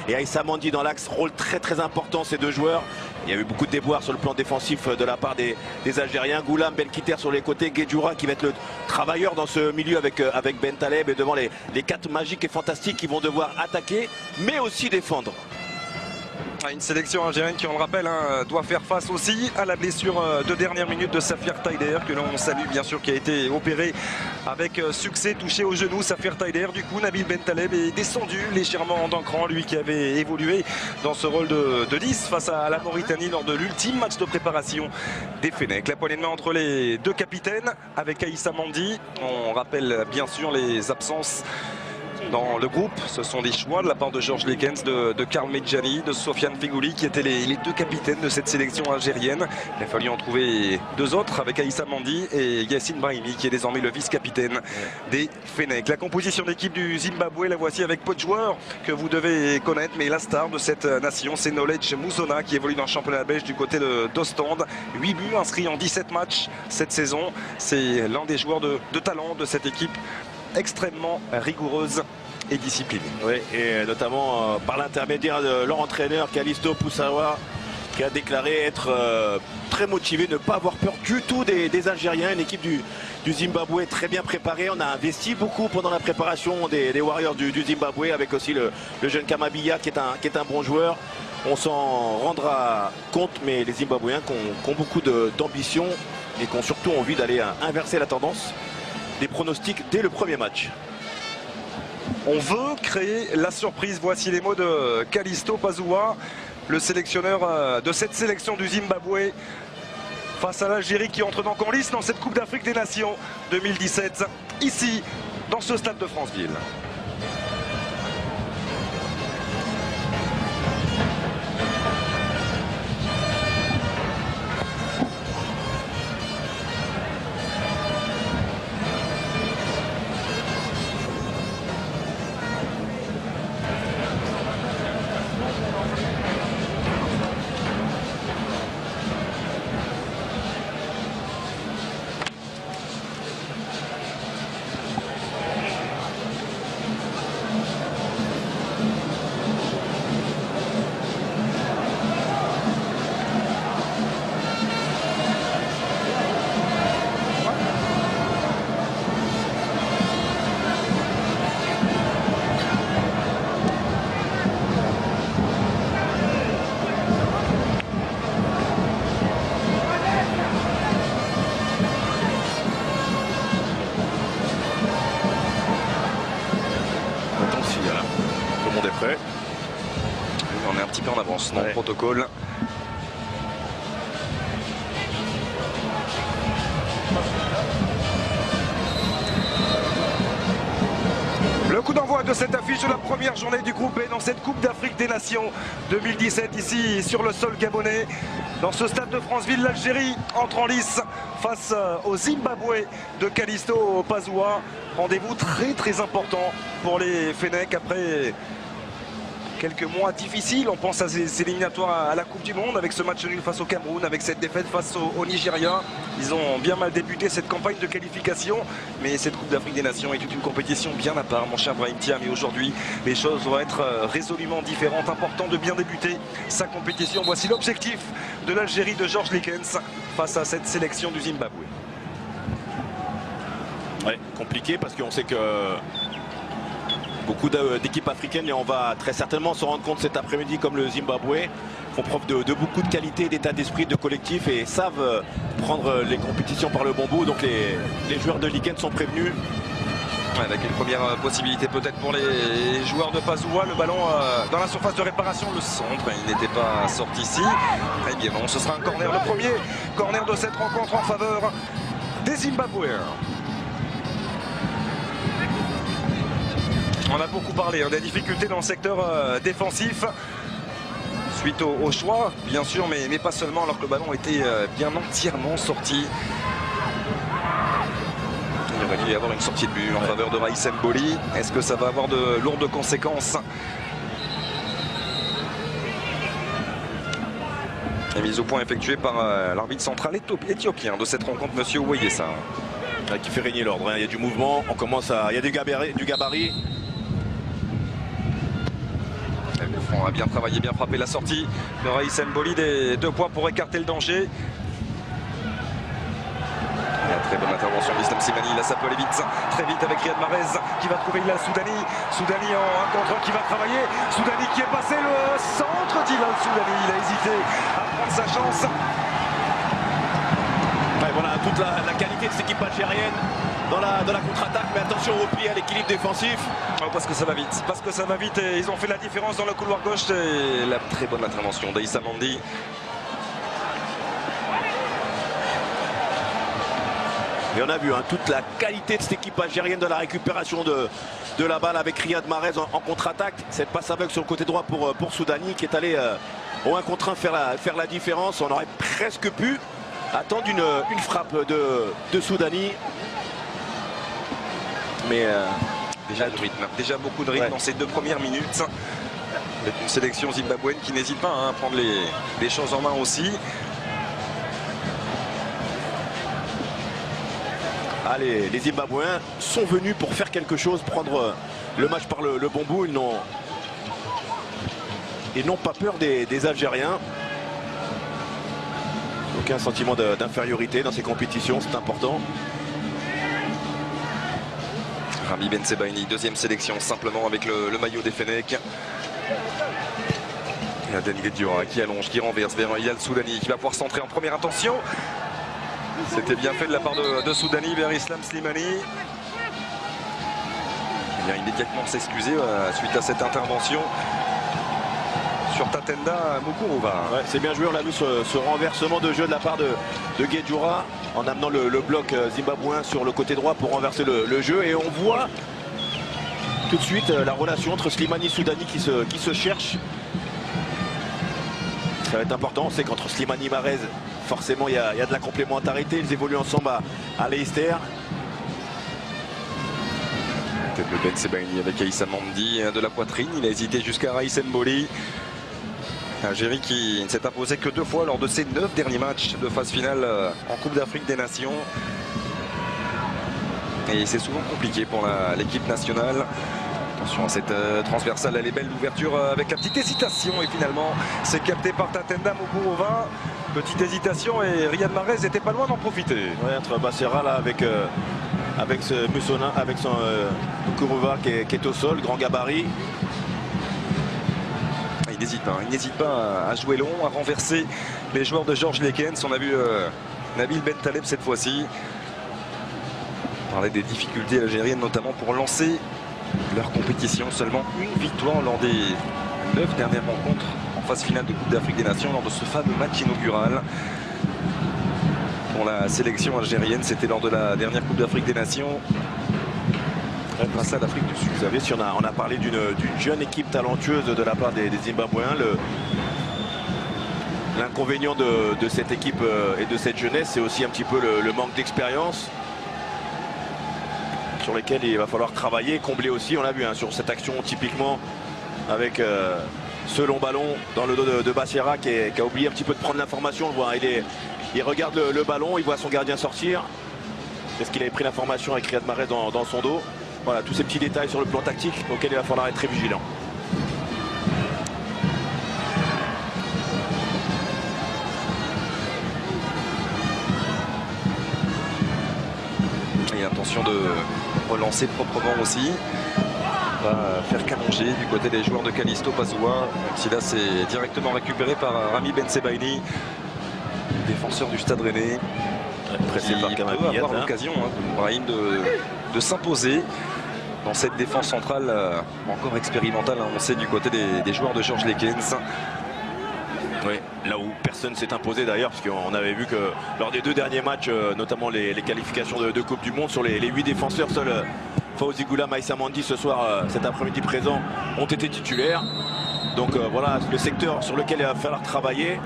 et Aïssa Mandi dans l'axe. Rôle très important ces deux joueurs. Il y a eu beaucoup de déboires sur le plan défensif de la part des Algériens. Goulam, Belkiter sur les côtés, Guedjoura qui va être le travailleur dans ce milieu avec Ben Taleb et devant les 4 magiques et fantastiques qui vont devoir attaquer mais aussi défendre. Une sélection algérienne qui, on le rappelle, doit faire face aussi à la blessure de dernière minute de Safir Taider, que l'on salue bien sûr, qui a été opéré avec succès, touché au genou. Safir Taider, du coup, Nabil Ben Taleb est descendu légèrement d'un cran, lui qui avait évolué dans ce rôle de 10 face à la Mauritanie lors de l'ultime match de préparation des Fennecs. La poignée de main entre les deux capitaines avec Aïssa Mandi. On rappelle bien sûr les absences dans le groupe. Ce sont des choix de la part de Georges Lekens, de Karl Medjani, de Sofiane Feghouli qui étaient les deux capitaines de cette sélection algérienne. Il a fallu en trouver 2 autres avec Aïssa Mandi et Yassine Brahimi qui est désormais le vice-capitaine des Fennecs. La composition d'équipe du Zimbabwe, la voici avec peu de joueurs que vous devez connaître, mais la star de cette nation, c'est Knowledge Mousona qui évolue dans le championnat belge du côté d'Ostende. 8 buts inscrits en 17 matchs cette saison. C'est l'un des joueurs de talent de cette équipe extrêmement rigoureuse et disciplinée. Oui, et notamment par l'intermédiaire de leur entraîneur Callisto Poussawa, qui a déclaré être très motivé, ne pas avoir peur du tout des Algériens. Une équipe du Zimbabwe très bien préparée. On a investi beaucoup pendant la préparation des Warriors du Zimbabwe, avec aussi le jeune Kamabia qui est un bon joueur. On s'en rendra compte, mais les Zimbabwéens qui ont beaucoup d'ambition et qui ont surtout envie d'aller inverser la tendance des pronostics dès le premier match. On veut créer la surprise. Voici les mots de Callisto Pazoua, le sélectionneur de cette sélection du Zimbabwe, face à l'Algérie qui entre donc en lice dans cette Coupe d'Afrique des Nations 2017, ici, dans ce stade de Franceville. On est un petit peu en avance dans le protocole. Le coup d'envoi de cette affiche de la première journée du groupe B dans cette Coupe d'Afrique des Nations 2017, ici sur le sol gabonais. Dans ce stade de Franceville, l'Algérie entre en lice face au Zimbabwe de Callisto Pazoua. Rendez-vous très important pour les Fennecs après quelques mois difficiles. On pense à ces éliminatoires à la Coupe du Monde, avec ce match nul face au Cameroun, avec cette défaite face au Nigeria. Ils ont bien mal débuté cette campagne de qualification, mais cette Coupe d'Afrique des Nations est toute une compétition bien à part, mon cher Brahim Thiam. Et aujourd'hui, les choses vont être résolument différentes. Important de bien débuter sa compétition. Voici l'objectif de l'Algérie de Georges Lekens face à cette sélection du Zimbabwe. Ouais, compliqué parce qu'on sait que beaucoup d'équipes africaines, et on va très certainement se rendre compte cet après-midi, comme le Zimbabwe, font preuve de beaucoup de qualité, d'état d'esprit, de collectif et savent prendre les compétitions par le bon bout. Donc les joueurs de Lekens sont prévenus. Avec une première possibilité peut-être pour les joueurs de Pazoua. Le ballon dans la surface de réparation, le centre, il n'était pas sorti ici. Très bien, bon, ce sera un corner, le premier corner de cette rencontre en faveur des Zimbabwéens. On a beaucoup parlé des difficultés dans le secteur défensif suite au choix, bien sûr, mais pas seulement, alors que le ballon était bien entièrement sorti. Il aurait dû y avoir une sortie de but en faveur de Raïs Mboli. Est-ce que ça va avoir de lourdes conséquences? La mise au point effectuée par l'arbitre central éthiopien de cette rencontre, monsieur Ouayessa. Qui fait régner l'ordre. Il y a du mouvement, il y a du gabarit. a bien travaillé, bien frappé la sortie de Raïs Mboli, des 2 points pour écarter le danger. Très bonne intervention d'Islam Slimani, là ça peut aller vite, très vite avec Riyad Mahrez qui va trouver Hilal Soudani. Soudani en 1 contre 1 qui va travailler. Soudani qui est passé le centre d'Hilal Soudani, il a hésité à prendre sa chance. Ouais, voilà toute la qualité de cette équipe algérienne dans la contre-attaque, mais attention au repli, à l'équilibre défensif. Oh, parce que ça va vite, et ils ont fait la différence dans le couloir gauche. Et la très bonne intervention d'Aïssa Mandi. Et on a vu toute la qualité de cette équipe algérienne de la récupération de la balle avec Riyad Mahrez en contre-attaque. Cette passe aveugle sur le côté droit pour Soudani qui est allé au 1 contre 1 faire la différence. On aurait presque pu attendre une frappe de Soudani. Mais déjà beaucoup de rythme dans ces 2 premières minutes. Avec une sélection zimbabwéenne qui n'hésite pas à prendre les choses en main aussi. Allez, les Zimbabwéens sont venus pour faire quelque chose, prendre le match par le bon bout. Ils n'ont pas peur des Algériens. Aucun sentiment d'infériorité dans ces compétitions, c'est important. Rami Bensebaini, 2e sélection simplement avec le maillot des Fennecs. Et Aden Guedioura qui allonge, qui renverse vers Hilal Soudani qui va pouvoir centrer en première intention. C'était bien fait de la part de Soudani vers Islam Slimani. Il vient immédiatement s'excuser suite à cette intervention sur Tatenda Mukurova. Ouais, c'est bien joué, on a vu ce renversement de jeu de la part de Guedioura en amenant le bloc zimbabwéen sur le côté droit pour renverser le jeu. Et on voit tout de suite la relation entre Slimani et Soudani qui se cherche. Ça va être important, on sait qu'entre Slimani et Mahrez, forcément il y a de la complémentarité, ils évoluent ensemble à Leicester. Peut-être le Bensebaini avec Aïssa Mandi de la poitrine, il a hésité jusqu'à Raïs Mboli. Algérie qui ne s'est imposé que 2 fois lors de ses 9 derniers matchs de phase finale en Coupe d'Afrique des Nations. Et c'est souvent compliqué pour l'équipe nationale. Attention à cette transversale, elle est belle d'ouverture avec la petite hésitation et finalement c'est capté par Tatenda Mukurova. Petite hésitation et Riyad Mahrez n'était pas loin d'en profiter. Ouais, entre Bassera là avec ce Mussona, avec son Mukurova qui est au sol, grand gabarit. Il n'hésite pas à jouer long, à renverser les joueurs de Georges Lekens. On a vu Nabil Bentaleb cette fois-ci. On parlait des difficultés algériennes notamment pour lancer leur compétition. Seulement une victoire lors des 9 dernières rencontres en phase finale de Coupe d'Afrique des Nations lors de ce fameux match inaugural. Pour la sélection algérienne, c'était lors de la dernière Coupe d'Afrique des Nations. Face à l'Afrique du Sud. Vous savez, si on a parlé d'une jeune équipe talentueuse de la part des Zimbabwéens, l'inconvénient de cette équipe et de cette jeunesse, c'est aussi un petit peu le manque d'expérience sur lesquels il va falloir travailler, combler aussi. On l'a vu sur cette action typiquement avec ce long ballon dans le dos de Bassera qui a oublié un petit peu de prendre l'information. On le voit, il regarde le ballon, il voit son gardien sortir. Est-ce qu'il avait pris l'information avec Riyad Mahrez dans son dos? Voilà, tous ces petits détails sur le plan tactique auxquels il va falloir être très vigilant. Et attention de relancer proprement aussi. On va faire qu'allonger du côté des joueurs de Callisto Passoua. Même si là c'est directement récupéré par Rami Bensebaini, défenseur du Stade Rennais. Qui peut avoir l'occasion pour Brahim de s'imposer dans cette défense centrale encore expérimentale, on sait, du côté des joueurs de Georges Lekens. Oui, là où personne s'est imposé d'ailleurs, parce qu'on avait vu que lors des 2 derniers matchs, notamment les qualifications de Coupe du Monde, sur les 8 défenseurs, seuls Fawzi Goulam, Aïssa Mandi ce soir, cet après-midi présent, ont été titulaires. Donc voilà le secteur sur lequel il va falloir travailler.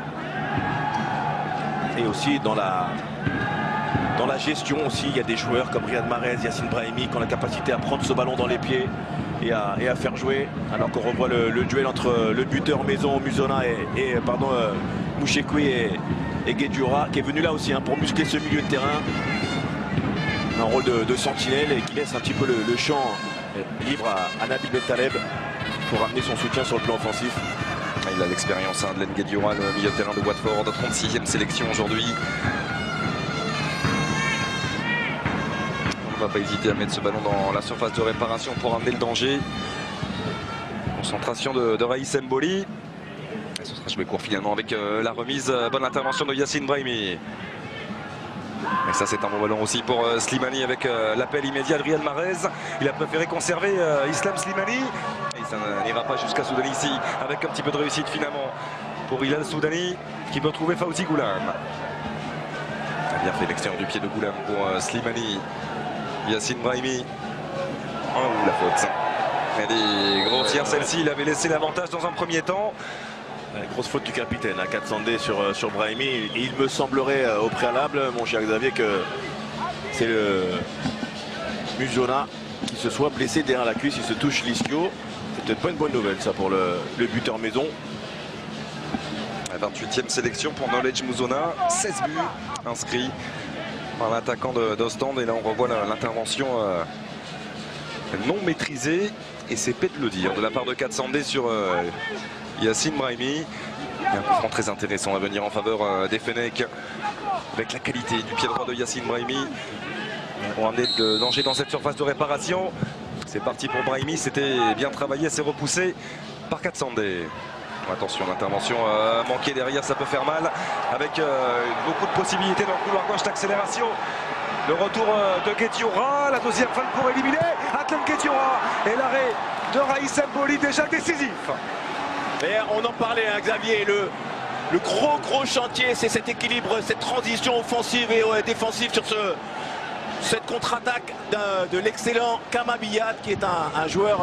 Et aussi dans la gestion aussi, il y a des joueurs comme Riyad Mahrez, Yassine Brahimi qui ont la capacité à prendre ce ballon dans les pieds et à faire jouer. Alors qu'on revoit le duel entre le buteur maison Musona et Mouchekwi et Guedioura qui est venu là aussi pour muscler ce milieu de terrain. Un rôle de sentinelle et qui laisse un petit peu le champ libre à Nabil Bentaleb pour amener son soutien sur le plan offensif. Il a l'expérience de Len Guedioura, le milieu de terrain de Watford, 36e sélection aujourd'hui. On ne va pas hésiter à mettre ce ballon dans la surface de réparation pour amener le danger. Concentration de Raïs Mboli. Et ce sera joué court finalement avec la remise. Bonne intervention de Yacine Brahimi. Et ça c'est un bon ballon aussi pour Slimani avec l'appel immédiat de Riyad Mahrez. Il a préféré conserver Islam Slimani. Et ça n'ira pas jusqu'à Soudani ici avec un petit peu de réussite finalement pour Hilal Soudani qui peut retrouver Fawzi Goulam. Il a bien fait l'extérieur du pied de Goulam pour Slimani. Yacine Brahimi. Oh la faute. Elle est grossière celle-ci, il avait laissé l'avantage dans un premier temps. Grosse faute du capitaine, 400D sur Brahimi. Et il me semblerait au préalable, mon cher Xavier, que c'est le Muzona qui se soit blessé derrière la cuisse, il se touche l'ischio. C'est peut-être pas une bonne nouvelle ça pour le buteur maison. La 28e sélection pour Knowledge Muzona, 16 buts inscrits par l'attaquant d'Ostende. Et là on revoit l'intervention non maîtrisée, et c'est peu de le dire, de la part de 400D sur Yacine Brahimi. Il y a un coup franc très intéressant à venir en faveur des Fennecs avec la qualité du pied droit de Yacine Brahimi pour amener de danger dans cette surface de réparation. C'est parti pour Brahimi, c'était bien travaillé, c'est repoussé par 400D. Attention, l'intervention manquée derrière, ça peut faire mal avec beaucoup de possibilités dans le couloir gauche d'accélération. Le retour de Guedioura, la deuxième fin pour éliminer Atlan Guedioura et l'arrêt de Raïs Mboli déjà décisif. Mais on en parlait, hein, Xavier, le gros chantier, c'est cet équilibre, cette transition offensive et défensive sur cette contre-attaque de l'excellent Kamabiyat, qui est un joueur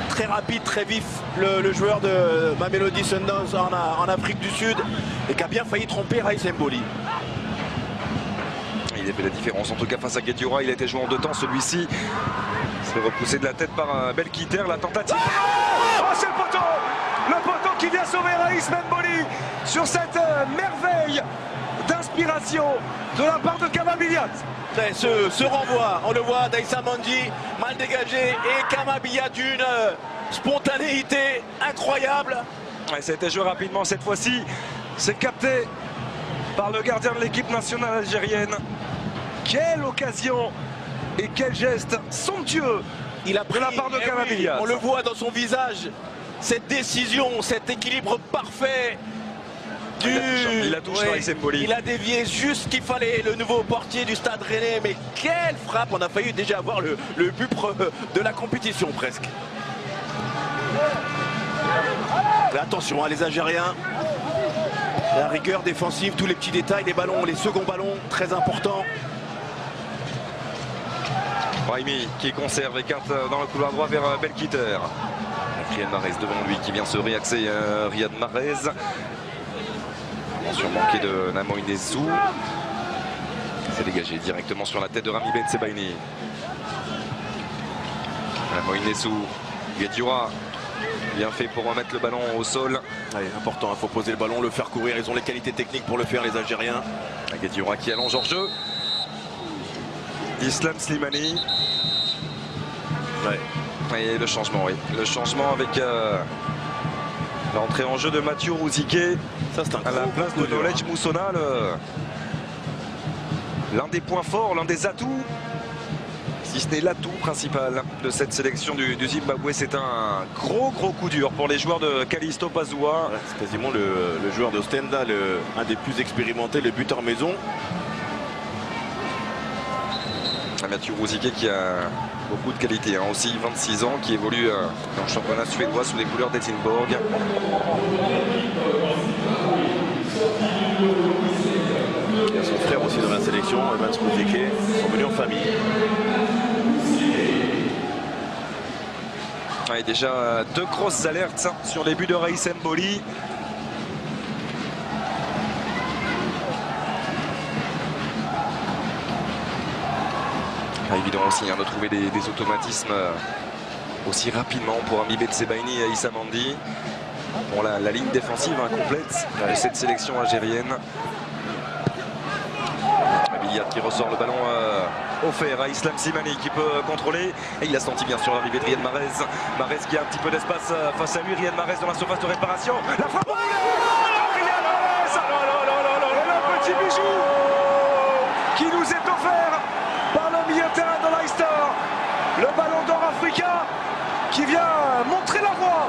très rapide, très vif, le joueur de Mamelodi Sundowns en Afrique du Sud, et qui a bien failli tromper Raïs Mboli. Il a fait la différence en tout cas face à Guedioura. Il a été joué en deux temps, celui-ci s'est repoussé de la tête par Belkiter. La tentative, oh c'est le poteau qui vient sauver Raïs Mboli sur cette merveille d'inspiration de la part de Kamabiyat. Ce renvoi, on le voit, Daïssa Mandi mal dégagé et Kamabiyat d'une spontanéité incroyable. Ouais, ça a été joué rapidement cette fois-ci, c'est capté par le gardien de l'équipe nationale algérienne. Quelle occasion et quel geste somptueux il a pris, de la part de Kamabiyat. Oui, on le voit dans son visage, cette décision, cet équilibre parfait. Il a touché Raïs Mboli. Il a dévié juste ce qu'il fallait, le nouveau portier du Stade Rennais. Mais quelle frappe! On a failli déjà avoir le but de la compétition presque. Mais attention, hein, les Algériens, la rigueur défensive, tous les petits détails, les ballons, les seconds ballons, très importants. Brahimi qui conserve, écarte dans le couloir droit vers Belkiter. Riyad Mahrez devant lui qui vient se réaxer. Riyad Mahrez. Attention manquée de Namo Inezou. C'est dégagé directement sur la tête de Rami Ben Sebaini. Namo Inezou. Guedioura. Bien fait pour remettre le ballon au sol. Allez, important, il faut poser le ballon, le faire courir. Ils ont les qualités techniques pour le faire, les Algériens. Guedioura qui allonge hors jeu. Islam Slimani. Ouais. Et le changement, oui. Le changement avec l'entrée en jeu de Mathieu Rouziquet à la place de Knowledge Muzona. L'un des points forts, l'un des atouts, si ce n'est l'atout principal de cette sélection du Zimbabwe. C'est un gros coup dur pour les joueurs de Callisto Pazua. Voilà, c'est quasiment le joueur d'Ostenda, un des plus expérimentés, le buteur maison. Mathieu Rouziquet qui a beaucoup de qualité, hein, aussi 26 ans, qui évolue dans le championnat suédois sous les couleurs d'Helsingborg. Il y a son frère aussi dans la sélection, Evans Rouziquet, sont venus en famille. Ouais, déjà deux grosses alertes sur les buts de Raïs Mboli. Évident aussi hein, de trouver des automatismes aussi rapidement pour Rami Ben Sebaini et Issa Mandi. Pour la ligne défensive incomplète de cette sélection algérienne. Billiat qui ressort le ballon offert à Islam Slimani qui peut contrôler. Et il a senti bien sûr l'arrivée de Riyad Mahrez. Mahrez qui a un petit peu d'espace face à lui. Riyad Mahrez dans la surface de réparation. La frappe. Riyad Mahrez. Le petit bijou qui nous est offert par le milieu de terrain de Leicester. Le ballon d'or africain qui vient montrer la voie.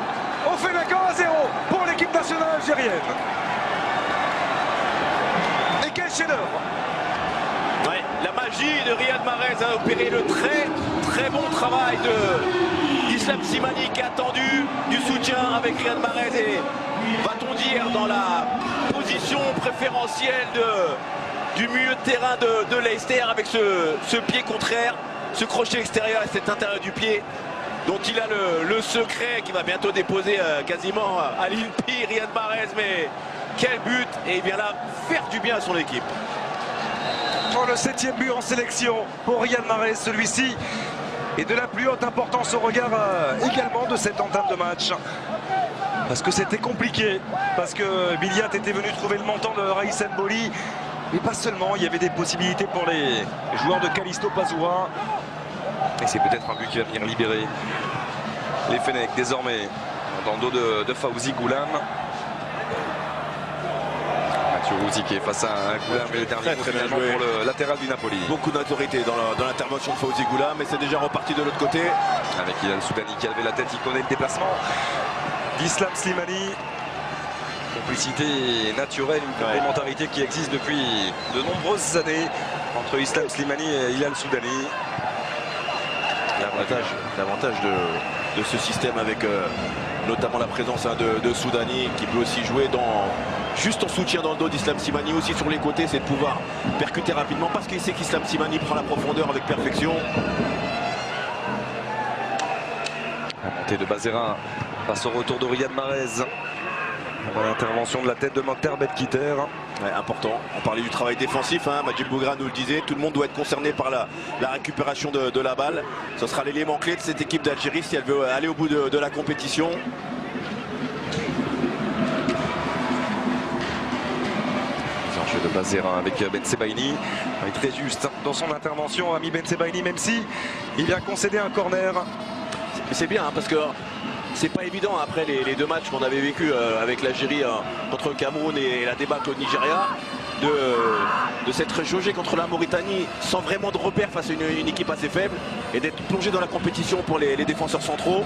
On fait d'accord à 0 pour l'équipe nationale algérienne. Et quel chef-d'œuvre! Ouais, la magie de Riyad Mahrez a opéré le très bon travail d'Islam Slimani qui a attendu du soutien avec Riyad Mahrez et, va-t-on dire, dans la position préférentielle du milieu de terrain de Leicester avec ce pied contraire, ce crochet extérieur et cet intérieur du pied dont il a le secret qui va bientôt déposer quasiment à l'INPI Riyad Mahrez. Mais quel but! Et il vient là faire du bien à son équipe. Le 7e but en sélection pour Riyad Mahrez, celui-ci est de la plus haute importance au regard également de cette entame de match. Parce que c'était compliqué, parce que Billiat était venu trouver le montant de Raïs Mboli. Mais pas seulement, il y avait des possibilités pour les joueurs de Callisto Pazoura. Et c'est peut-être un but qui va venir libérer les Fennecs désormais dans le dos de Fawzi Goulam. Mathieu Rouzi qui est face à un Goulam et le dernier Très bien joué pour le latéral du Napoli. Beaucoup d'autorité dans l'intervention de Fawzi Goulam, mais c'est déjà reparti de l'autre côté. Avec Hilal Soudani qui a levé la tête, il connaît le déplacement d'Islam Slimani. Complicité naturelle, une complémentarité qui existe depuis de nombreuses années entre Islam Slimani et Hilal Soudani. L'avantage de ce système avec notamment la présence de Soudani qui peut aussi jouer juste en soutien dans le dos d'Islam Slimani, aussi sur les côtés, c'est de pouvoir percuter rapidement parce qu'il sait qu'Islam Slimani prend la profondeur avec perfection. La montée de Bazera passe au retour de Riyad Mahrez. L'intervention de la tête de Mokhtar Belkiter. Ouais, important. On parlait du travail défensif, hein. Majid Bougra nous le disait, tout le monde doit être concerné par la récupération de la balle. Ce sera l'élément clé de cette équipe d'Algérie si elle veut aller au bout de la compétition. Jeu de Bazera avec Ben Sebaini. Il est très juste dans son intervention, ami Ben Sebaini, même si il vient concéder un corner. C'est bien, hein, parce que c'est pas évident après les deux matchs qu'on avait vécu avec l'Algérie contre le Cameroun et la débâcle au Nigeria de s'être jaugé contre la Mauritanie sans vraiment de repères face à une équipe assez faible et d'être plongé dans la compétition pour les défenseurs centraux.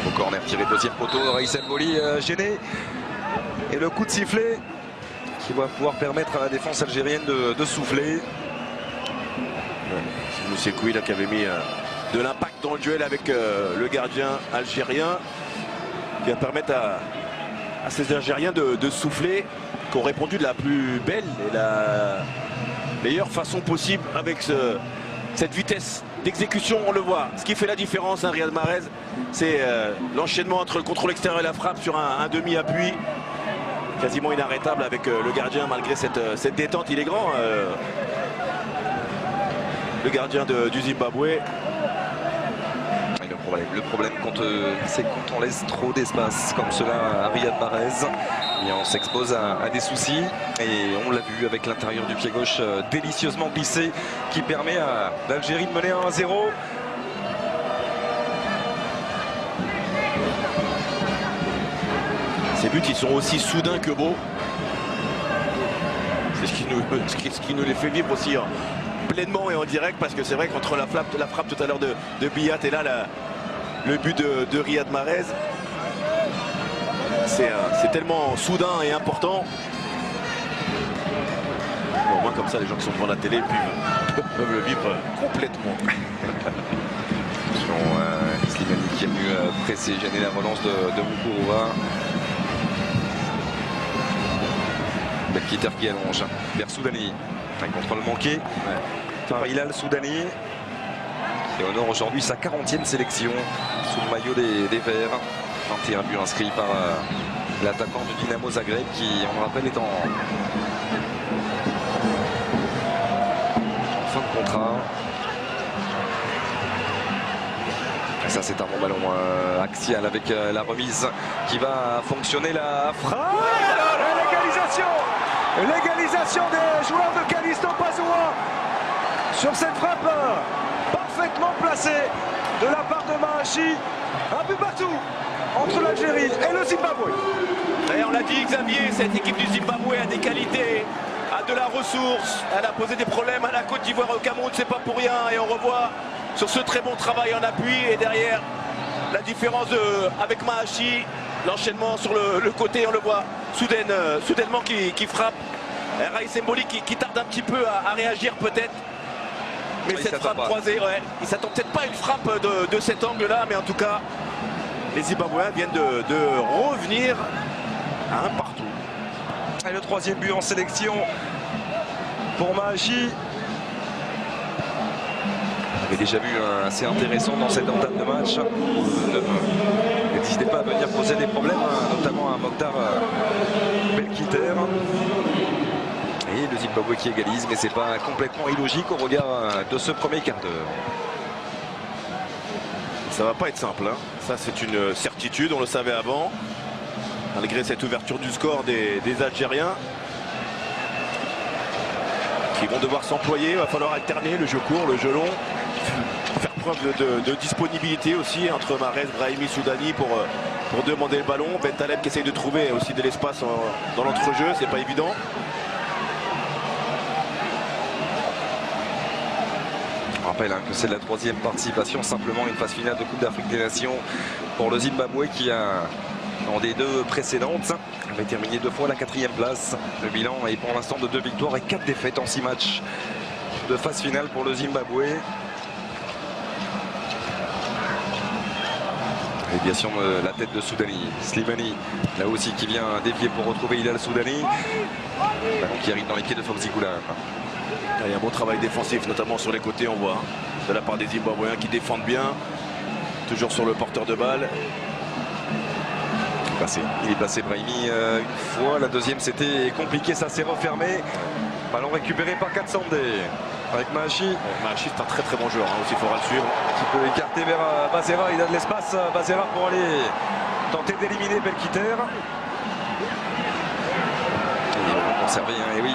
Au corner tiré deuxième poteau, Raïs Mboli gêné. Et le coup de sifflet qui va pouvoir permettre à la défense algérienne de souffler. C'est Moussé Kouila qui avait mis de l'impact dans le duel avec le gardien algérien qui va permettre à ces Algériens de souffler, qui ont répondu de la plus belle et la meilleure façon possible avec cette vitesse d'exécution. On le voit, ce qui fait la différence, hein, Riyad Mahrez, c'est l'enchaînement entre le contrôle extérieur et la frappe sur un demi-appui quasiment inarrêtable avec le gardien malgré cette détente. Il est grand, le gardien du Zimbabwe. Le problème c'est quand on laisse trop d'espace comme cela à Riyad Mahrez, et on s'expose à des soucis. Et on l'a vu avec l'intérieur du pied gauche délicieusement glissé qui permet à l'Algérie de mener 1-0. Ces buts, ils sont aussi soudains que beaux. C'est ce qui nous les fait vivre aussi pleinement et en direct, parce que c'est vrai qu'entre la frappe tout à l'heure de Billiat et là le but de Riyad Mahrez, c'est tellement soudain et important. Bon, au moins comme ça, les gens qui sont devant la télé peuvent le vivre complètement. Slimani qui est venu presser, gêner la relance de Moukourova. Belkiter qui allonge vers Soudani. Un contrôle manqué par Hilal Soudani qui honore aujourd'hui sa 40e sélection sous le maillot des Verts. 21 buts inscrits par l'attaquant du Dynamo Zagreb qui, on le rappelle, est en fin de contrat. Et ça, c'est un bon ballon axial avec la remise qui va fonctionner. La frappe, l'égalisation L'égalisation des joueurs de Callisto Pazoua sur cette frappe parfaitement placée de la part de Mahachi. Un but partout entre l'Algérie et le Zimbabwe. Et on l'a dit, Xavier, cette équipe du Zimbabwe a des qualités, a de la ressource. Elle a posé des problèmes à la Côte d'Ivoire et au Cameroun, c'est pas pour rien. Et on revoit sur ce très bon travail en appui. Et derrière, la différence avec Mahachi, l'enchaînement sur le côté, on le voit soudainement qui frappe. Raïs Mboli qui tarde un petit peu à réagir peut-être. Mais cette frappe croisée, ouais, il s'attend peut-être pas à une frappe de cet angle-là, mais en tout cas, les Zimbabwéens viennent de revenir à un partout. Et le troisième but en sélection pour Mahachi. On avait déjà vu un assez intéressant dans cette entame de match. N'hésitez pas à venir poser des problèmes, notamment à Mokhtar Belkiter. Et le Zimbabwe qui égalise, mais c'est pas complètement illogique au regard de ce premier quart d'heure. Ça va pas être simple, hein. Ça c'est une certitude, on le savait avant. Malgré cette ouverture du score des Algériens qui vont devoir s'employer, il va falloir alterner le jeu court, le jeu long, faire preuve de disponibilité aussi entre Mahrez, Brahimi, Soudani pour demander le ballon. Bentaleb qui essaye de trouver aussi de l'espace dans l'entrejeu, c'est pas évident. On rappelle que c'est la troisième participation, simplement une phase finale de Coupe d'Afrique des Nations pour le Zimbabwe qui a, dans des deux précédentes, avait terminé 2 fois la 4e place. Le bilan est pour l'instant de 2 victoires et 4 défaites en 6 matchs de phase finale pour le Zimbabwe. Déviation de la tête de Soudani. Slimani, là aussi qui vient dévier pour retrouver Hilal Soudani. Ballon qui arrive dans les pieds de Fawzi Goulam. Il y a un bon travail défensif, notamment sur les côtés, on voit, de la part des Zimbabwéens qui défendent bien. Toujours sur le porteur de balle. Il est passé Brahimi une fois. La deuxième, c'était compliqué, ça s'est refermé. Ballon récupéré par Katsande avec Mahachi. Mahachi, c'est un très très bon joueur, hein, aussi il faudra le suivre. Qui peut écarter vers Bazera, il a de l'espace. Bazera pour aller tenter d'éliminer Belkiter. Il va conserver, hein, et oui.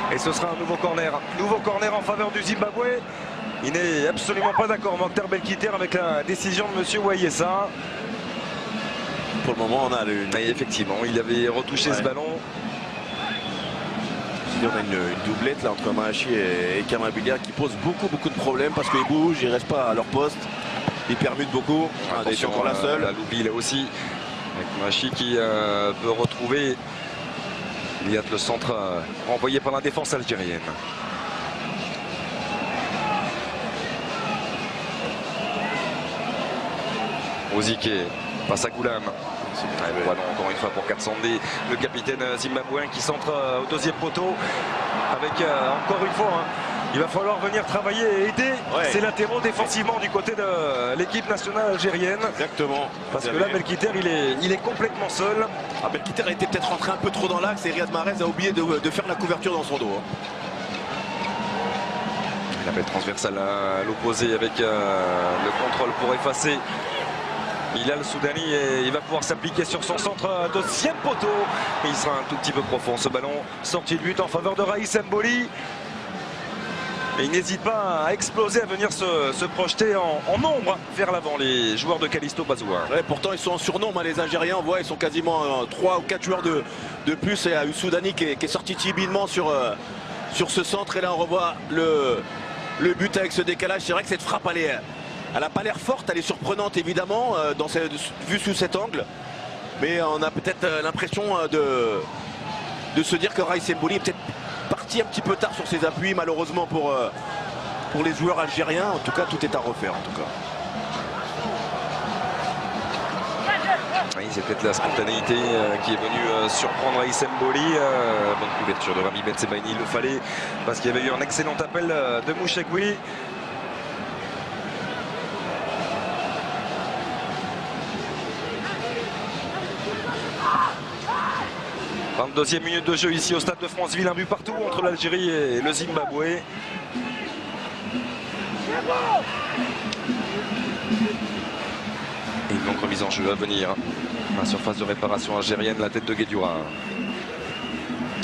Et ce sera un nouveau corner. Nouveau corner en faveur du Zimbabwe. Il n'est absolument pas d'accord, Mokhtar Belkiter, avec la décision de M. Wayesa. Pour le moment, on a une... Et effectivement, il avait retouché ce ballon. On a une doublette là entre Mahachi et Kamabilia qui pose beaucoup de problèmes parce qu'ils bougent, ils restent pas à leur poste. Ils permutent beaucoup. Attention, encore la seule. La Loubi là aussi. Avec Mahachi qui peut retrouver. Il y a le centre envoyé par la défense algérienne. Ozike passe à Goulam. Voilà, encore une fois pour Katsande, le capitaine zimbabwéen qui centre au deuxième poteau. Avec encore une fois, il va falloir venir travailler et aider ces latéraux défensivement du côté de l'équipe nationale algérienne. Exactement. Parce que là, Belkiter, il est complètement seul. Belkiter a été peut-être rentré un peu trop dans l'axe et Riyad Mahrez a oublié de faire la couverture dans son dos. Il appelle transversale à l'opposé avec le contrôle pour effacer Hilal Soudani, et il va pouvoir s'appliquer sur son centre, deuxième poteau, et il sera un tout petit peu profond ce ballon. Sortie de but en faveur de Raïs Mboli. Et il n'hésite pas à exploser, à venir se projeter en nombre vers l'avant, les joueurs de Callisto Pazoua. Ouais, pourtant ils sont en surnombre, les Algériens, on voit, ils sont quasiment 3 ou 4 joueurs de plus. Et il y a Soudani qui est sorti timidement sur ce centre, et là on revoit le but avec ce décalage. C'est vrai que cette frappe, elle n'a pas l'air forte, elle est surprenante évidemment, vue sous cet angle. Mais on a peut-être l'impression de se dire que Raïs Mboli est peut-être parti un petit peu tard sur ses appuis, malheureusement pour les joueurs algériens. En tout cas, tout est à refaire en tout cas. Oui, c'est peut-être la spontanéité qui est venue surprendre Raïs Mboli. Bonne couverture de Rami Ben Sebaini, il le fallait, parce qu'il y avait eu un excellent appel de Mouchekwi. 22e minute de jeu ici au Stade de Franceville, un but partout entre l'Algérie et le Zimbabwe. Et une longue remise en jeu à venir. La surface de réparation algérienne, la tête de Guedioura.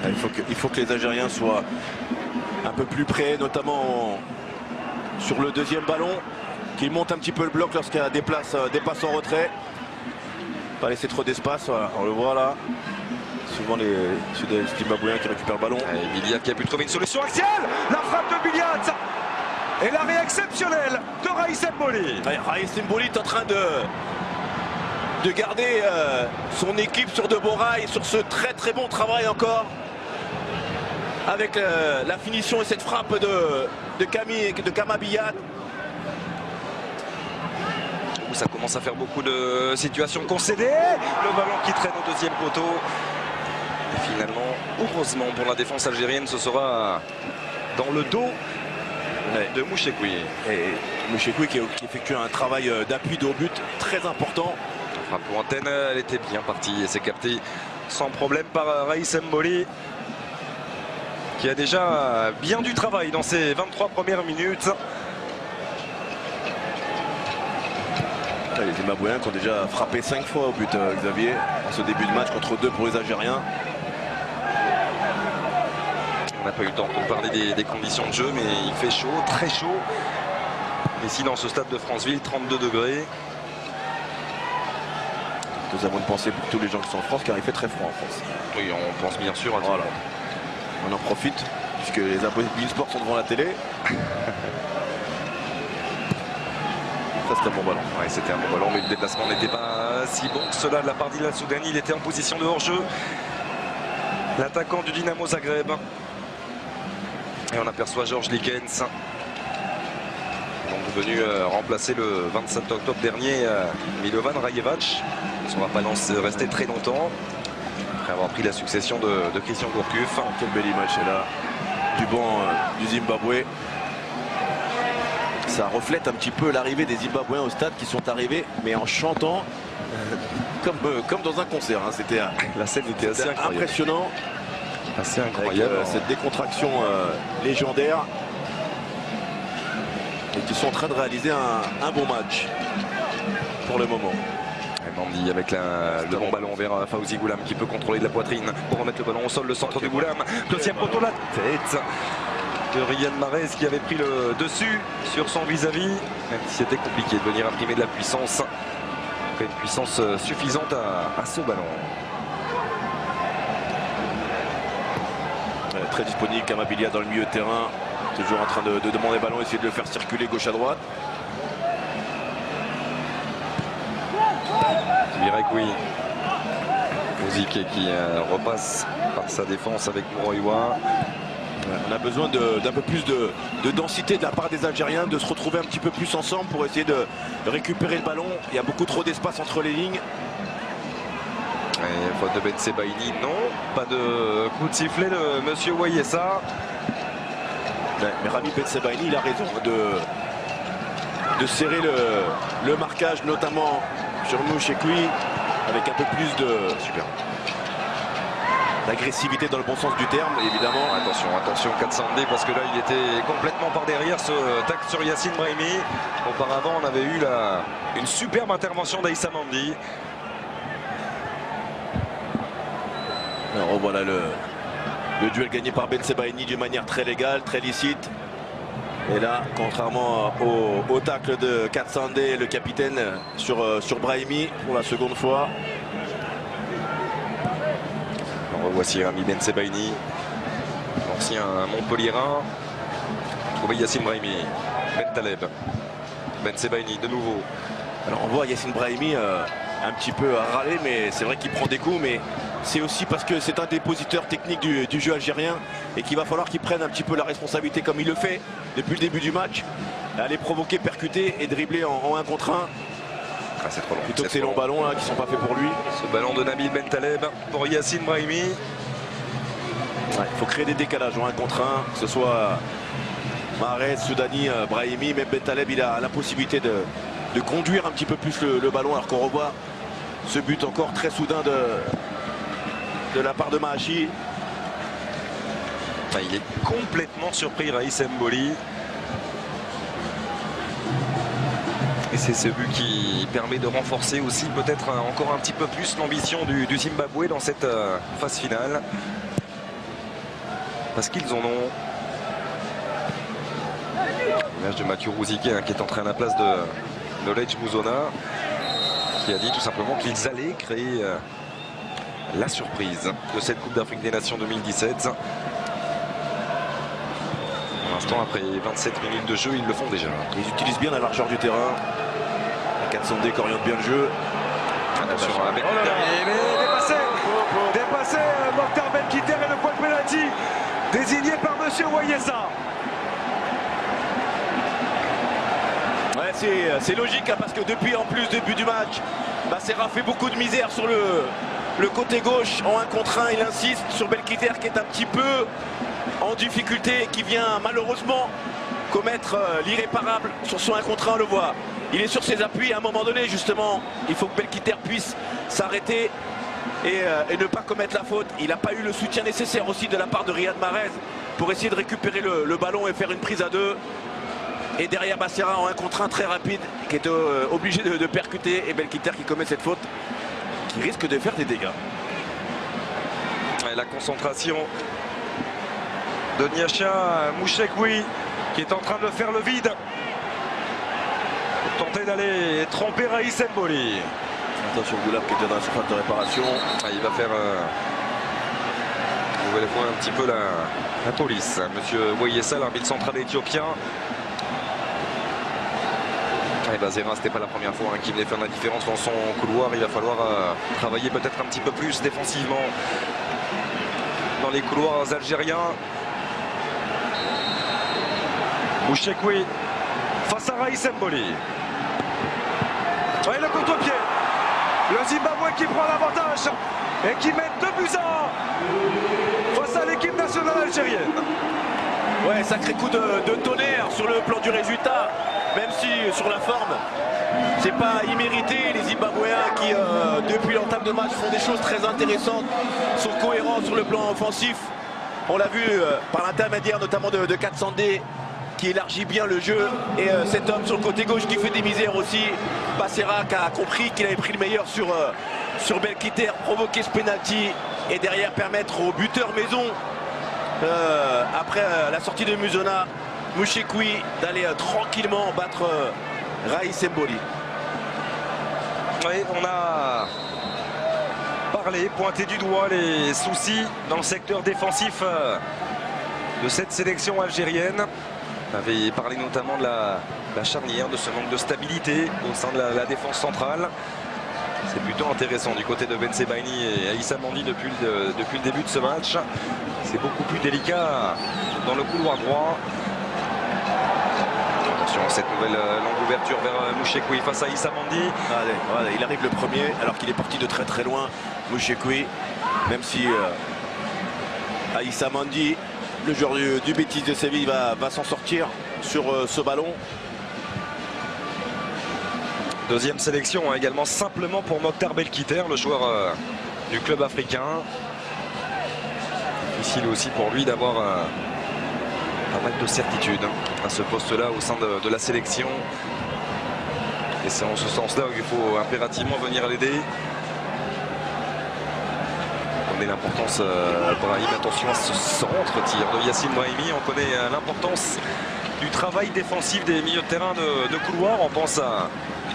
Il faut que les Algériens soient un peu plus près, notamment sur le deuxième ballon, qu'ils montent un petit peu le bloc lorsqu'il y a des passes en retrait. Pas laisser trop d'espace, voilà, on le voit là. Souvent les Zimbabwéens qui récupèrent le ballon. Et Biliat qui a pu trouver une solution axiale. La frappe de Biliat et l'arrêt exceptionnel de Raïs Mboli. Raïs Mboli est en train de garder son équipe sur de bons rails, sur ce très bon travail encore. Avec la finition et cette frappe de Kama Biliat. Ça commence à faire beaucoup de situations concédées. Le ballon qui traîne au deuxième poteau. Et finalement, heureusement pour la défense algérienne, ce sera dans le dos de Mouchekoui. Et Mouchekoui qui effectue un travail d'appui de haut but très important. La frappe lointaine, elle était bien partie et c'est capté sans problème par Raïs Mboli, qui a déjà bien du travail dans ses 23 premières minutes. Les Zimbabwéens qui ont déjà frappé 5 fois au but, Xavier, en ce début de match contre 2 pour les Algériens. On n'a pas eu le temps de parler des conditions de jeu, mais il fait chaud, très chaud. Ici dans ce stade de Franceville, 32 degrés. Nous avons une pensée pour tous les gens qui sont en France, car il fait très froid en France. Oui, on pense bien sûr à tout. Voilà. On en profite, puisque les abonnés de Beansport sont devant la télé. Ça, c'était un bon ballon. Ouais, c'était un bon ballon, mais le déplacement n'était pas si bon que cela de la part d'Hilal Soudani. Il était en position de hors-jeu. L'attaquant du Dynamo Zagreb. Et on aperçoit Georges Likens, donc venu remplacer le 27 octobre dernier Milovan Rajevac. On ne va pas rester très longtemps après avoir pris la succession de Christian Gourcuff. Quelle belle image c'est là du banc du Zimbabwe. Ça reflète un petit peu l'arrivée des Zimbabwéens au stade, qui sont arrivés mais en chantant comme dans un concert. Hein. C'était la scène était assez impressionnant. Assez incroyable. Avec, cette décontraction légendaire. Et qui sont en train de réaliser un bon match pour le moment. Et Mandi avec le bon ballon vers Fawzi Goulam qui peut contrôler de la poitrine pour remettre le ballon au sol, le centre du Goulam. Deuxième poteau, la tête de Ryan Mahrez qui avait pris le dessus sur son vis-à-vis. Même si c'était compliqué de venir imprimer de la puissance. Une puissance suffisante à ce ballon. Très disponible, Kama Biliat dans le milieu de terrain, toujours en train de demander le ballon, essayer de le faire circuler gauche à droite. Je dirais que oui. Ouzike qui repasse par sa défense avec Mouroïwa. On a besoin d'un peu plus de densité de la part des Algériens, de se retrouver un petit peu plus ensemble pour essayer de récupérer le ballon. Il y a beaucoup trop d'espace entre les lignes. Et faute de Ben Sebaini, non. Pas de coup de sifflet de Monsieur Wayessa. Mais Rami Ben Sebaini, il a raison de serrer le marquage, notamment sur Mouchekoui, avec un peu plus d'agressivité dans le bon sens du terme, évidemment. Attention, Katsandé, parce que là, il était complètement par derrière ce tacle sur Yacine Brahimi. Auparavant, on avait eu une superbe intervention d'Aïssa Mandi. Alors voilà le duel gagné par Ben Sebaini d'une manière très légale, très licite. Et là, contrairement au tacle de Katsandé, le capitaine, sur Brahimi pour la seconde fois. Alors, voici Rami Ben Sebaini, l'ancien Montpellierin. Trouvé Yacine Brahimi, Ben Taleb, Ben Sebaini de nouveau. Alors on voit Yacine Brahimi un petit peu râler, mais c'est vrai qu'il prend des coups, mais c'est aussi parce que c'est un dépositeur technique du jeu algérien et qu'il va falloir qu'il prenne un petit peu la responsabilité comme il le fait depuis le début du match, aller provoquer, percuter et dribbler en 1 contre 1. Ah, c'est trop long. Plutôt que ces longs ballons là, qui ne sont pas faits pour lui. Ce ballon de Nabil Ben Taleb pour Yacine Brahimi. Il faut créer des décalages en 1 contre 1, que ce soit Mahrez, Soudani, Brahimi, même Ben Taleb, il a la possibilité de conduire un petit peu plus le ballon, alors qu'on revoit ce but encore très soudain de la part de Mahachi. Il est complètement surpris, Raïs Mboli. Et c'est ce but qui permet de renforcer aussi peut-être encore un petit peu plus l'ambition du Zimbabwe dans cette phase finale. parce qu'ils en ont. L'image de Mathieu Rouziquet qui est entré à la place de Knowledge Mouzona, qui a dit tout simplement qu'ils allaient créer la surprise de cette Coupe d'Afrique des Nations 2017. Pour l'instant, après 27 minutes de jeu, ils le font déjà. Ils utilisent bien la largeur du terrain. 400D qui oriente bien le jeu. Attention à la dépassé Mokhtar Belkiter et le point de pénalty désigné par Monsieur Wayesa. Ouais, c'est logique hein, parce que depuis en plus début du match, Serra fait beaucoup de misère sur le côté gauche en 1 contre 1. Il insiste sur Belkiter qui est un petit peu en difficulté, qui vient malheureusement commettre l'irréparable sur son 1 contre 1, on le voit. Il est sur ses appuis à un moment donné justement. Il faut que Belkiter puisse s'arrêter et ne pas commettre la faute. Il n'a pas eu le soutien nécessaire aussi de la part de Riyad Mahrez pour essayer de récupérer le ballon et faire une prise à 2. Et derrière Serra en 1 contre 1 très rapide qui est obligé de percuter, et Belkiter qui commet cette faute qui risque de faire des dégâts. Et la concentration de Niacha Mouchekwi qui est en train de faire le vide pour tenter d'aller tromper Raïs Mboli. Attention Goulab qui était dans la surface de réparation. Il va faire une nouvelle fois un petit peu la police. Monsieur Wayesa, l'arbitre central éthiopien. Zera, c'était pas la première fois qu'il venait faire la différence dans son couloir. Il va falloir travailler peut-être un petit peu plus défensivement dans les couloirs algériens. Mouchekwi face à Raïs Mboli. Le contre-pied. Le Zimbabwe qui prend l'avantage et qui met 2-1 face à l'équipe nationale algérienne. Ouais, sacré coup de tonnerre sur le plan du résultat. Même si sur la forme, c'est pas immérité. Les Zimbabwéens qui, depuis l'entame de match, font des choses très intéressantes, sont cohérents sur le plan offensif. On l'a vu par l'intermédiaire notamment de 400D qui élargit bien le jeu. Et cet homme sur le côté gauche qui fait des misères aussi. Serra qui a compris qu'il avait pris le meilleur sur Belkiter, provoquer ce penalty et derrière permettre au buteur maison, après la sortie de Mouzona, Mouchekwi, d'aller tranquillement battre Raïs Mboli. Oui, on a parlé, pointé du doigt les soucis dans le secteur défensif de cette sélection algérienne. On avait parlé notamment de la charnière, de ce manque de stabilité au sein de la défense centrale. C'est plutôt intéressant du côté de Ben Sebaini et Aïssa Mandi depuis le début de ce match. C'est beaucoup plus délicat dans le couloir droit. Cette nouvelle longue ouverture vers Mouchekwi face à Issa Mandi. Allez, il arrive le premier alors qu'il est parti de très très loin, Mouchekwi, même si Aïssa Mandi, le joueur du Betis de Séville, va s'en sortir sur ce ballon. Deuxième sélection également simplement pour Mokhtar Belkiter, le joueur du club africain. Difficile aussi pour lui d'avoir pas mal de certitude à ce poste-là au sein de la sélection. Et c'est en ce sens-là qu'il faut impérativement venir l'aider. On connaît l'importance, Brahim, attention à ce centre-tir de Yassine Brahimi. On connaît l'importance du travail défensif des milieux de terrain de couloir. On pense à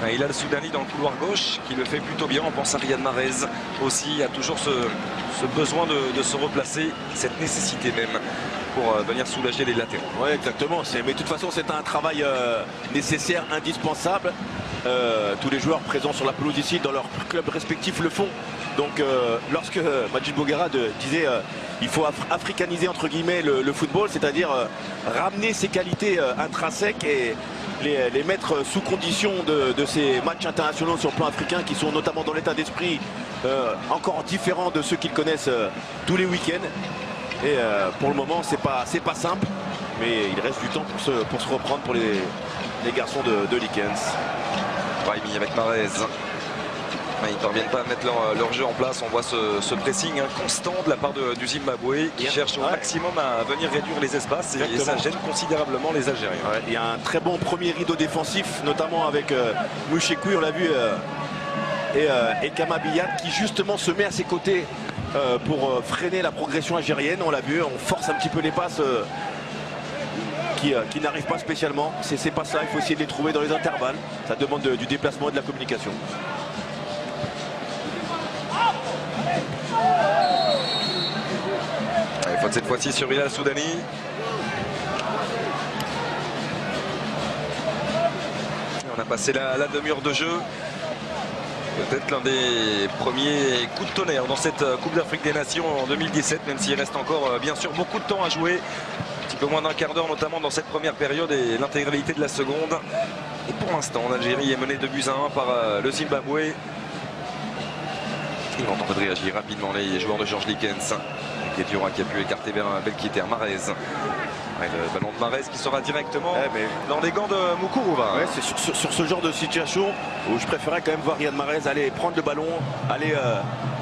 Hilal Soudani dans le couloir gauche qui le fait plutôt bien. On pense à Riyad Mahrez aussi. Il y a toujours ce besoin de se replacer, cette nécessité même pour venir soulager les latéraux. Oui, exactement. Mais de toute façon, c'est un travail nécessaire, indispensable. Tous les joueurs présents sur la pelouse ici, dans leur club respectif, le font. Donc, lorsque Majid Bouguerra disait il faut africaniser entre guillemets le football, c'est-à-dire ramener ses qualités intrinsèques et les mettre sous condition de ces matchs internationaux sur le plan africain qui sont notamment dans l'état d'esprit encore différent de ceux qu'ils connaissent tous les week-ends. Et pour le moment, c'est pas simple, mais il reste du temps pour se reprendre pour les garçons de Likens. Brahimi avec Mahrez. Ils ne parviennent pas à mettre leur jeu en place. On voit ce pressing constant de la part du Zimbabwe qui cherche au maximum à venir réduire les espaces et ça gêne considérablement les Algériens. Ouais, il y a un très bon premier rideau défensif, notamment avec Mouchekwi, on l'a vu, et Kama Biyat qui justement se met à ses côtés pour freiner la progression algérienne. On l'a vu, on force un petit peu les passes qui n'arrivent pas spécialement. C'est pas ça, il faut essayer de les trouver dans les intervalles. Ça demande du déplacement et de la communication. Allez, faute cette fois-ci sur Hilal Soudani. On a passé la demi-heure de jeu. Peut-être l'un des premiers coups de tonnerre dans cette Coupe d'Afrique des Nations en 2017, même s'il reste encore bien sûr beaucoup de temps à jouer. Un petit peu moins d'un quart d'heure notamment dans cette première période et l'intégralité de la seconde. Et pour l'instant, l'Algérie est menée 2-1 par le Zimbabwe. Ils vont tenter de réagir rapidement les joueurs de Georges Likens. Guedioura qui a pu écarter vers Belkiter. Marez. Le ballon de Marez qui sera directement dans les gants de Moukuruva. Ouais, c'est sur ce genre de situation où je préférais quand même voir Riyad Mahrez aller prendre le ballon, aller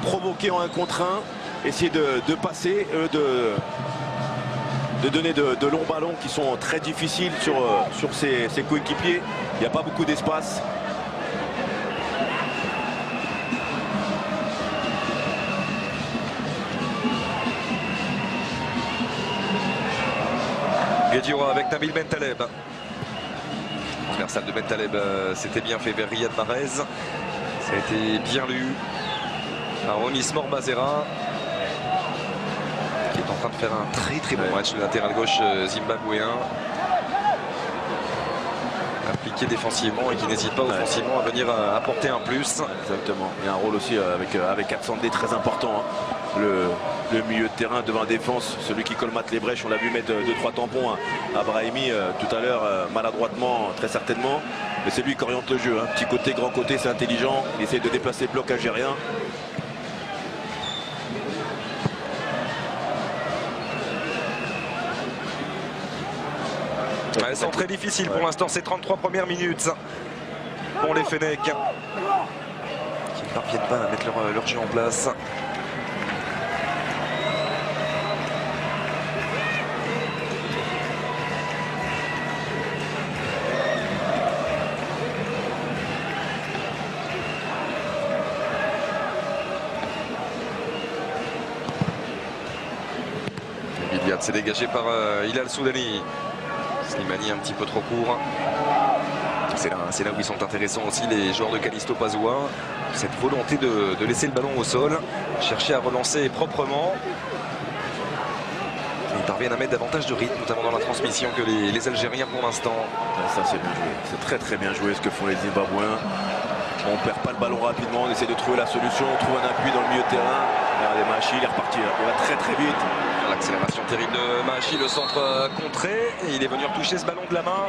provoquer en 1 contre 1, essayer de passer, de donner de longs ballons qui sont très difficiles sur ses coéquipiers. Il n'y a pas beaucoup d'espace. Guedioura avec Nabil Bentaleb. Transversal de Bentaleb, c'était bien fait vers Riyad Mahrez. Ça a été bien lu par Onismor Bazera, qui est en train de faire un très bon match, le latéral gauche zimbabwéen. Appliqué défensivement et qui n'hésite pas offensivement à venir apporter un plus. Exactement. Il y a un rôle aussi avec Aksandé très important. Hein. Le milieu de terrain devant la défense, celui qui colmate les brèches. On l'a vu mettre 2-3 tampons à Brahimi tout à l'heure, maladroitement très certainement. Mais c'est lui qui oriente le jeu. Hein. Petit côté, grand côté, c'est intelligent. Il essaie de déplacer le bloc algérien. Elles sont très difficiles pour l'instant, ces 33 premières minutes pour les Fennecs qui ne parviennent pas à mettre leur jeu en place. Biliad s'est dégagé par Hilal Soudani. Slimani un petit peu trop court. C'est là où ils sont intéressants aussi les joueurs de Callisto Pazoua. Cette volonté de laisser le ballon au sol, chercher à relancer proprement. Ils parviennent à mettre davantage de rythme, notamment dans la transmission, que les Algériens pour l'instant. Ça c'est bien joué, c'est très bien joué ce que font les Zimbabwéens. On ne perd pas le ballon rapidement, on essaie de trouver la solution, on trouve un appui dans le milieu de terrain. Regardez Mahachi, il est reparti, il va très vite. L'accélération terrible de Mahachi, le centre contré, et il est venu retoucher ce ballon de la main.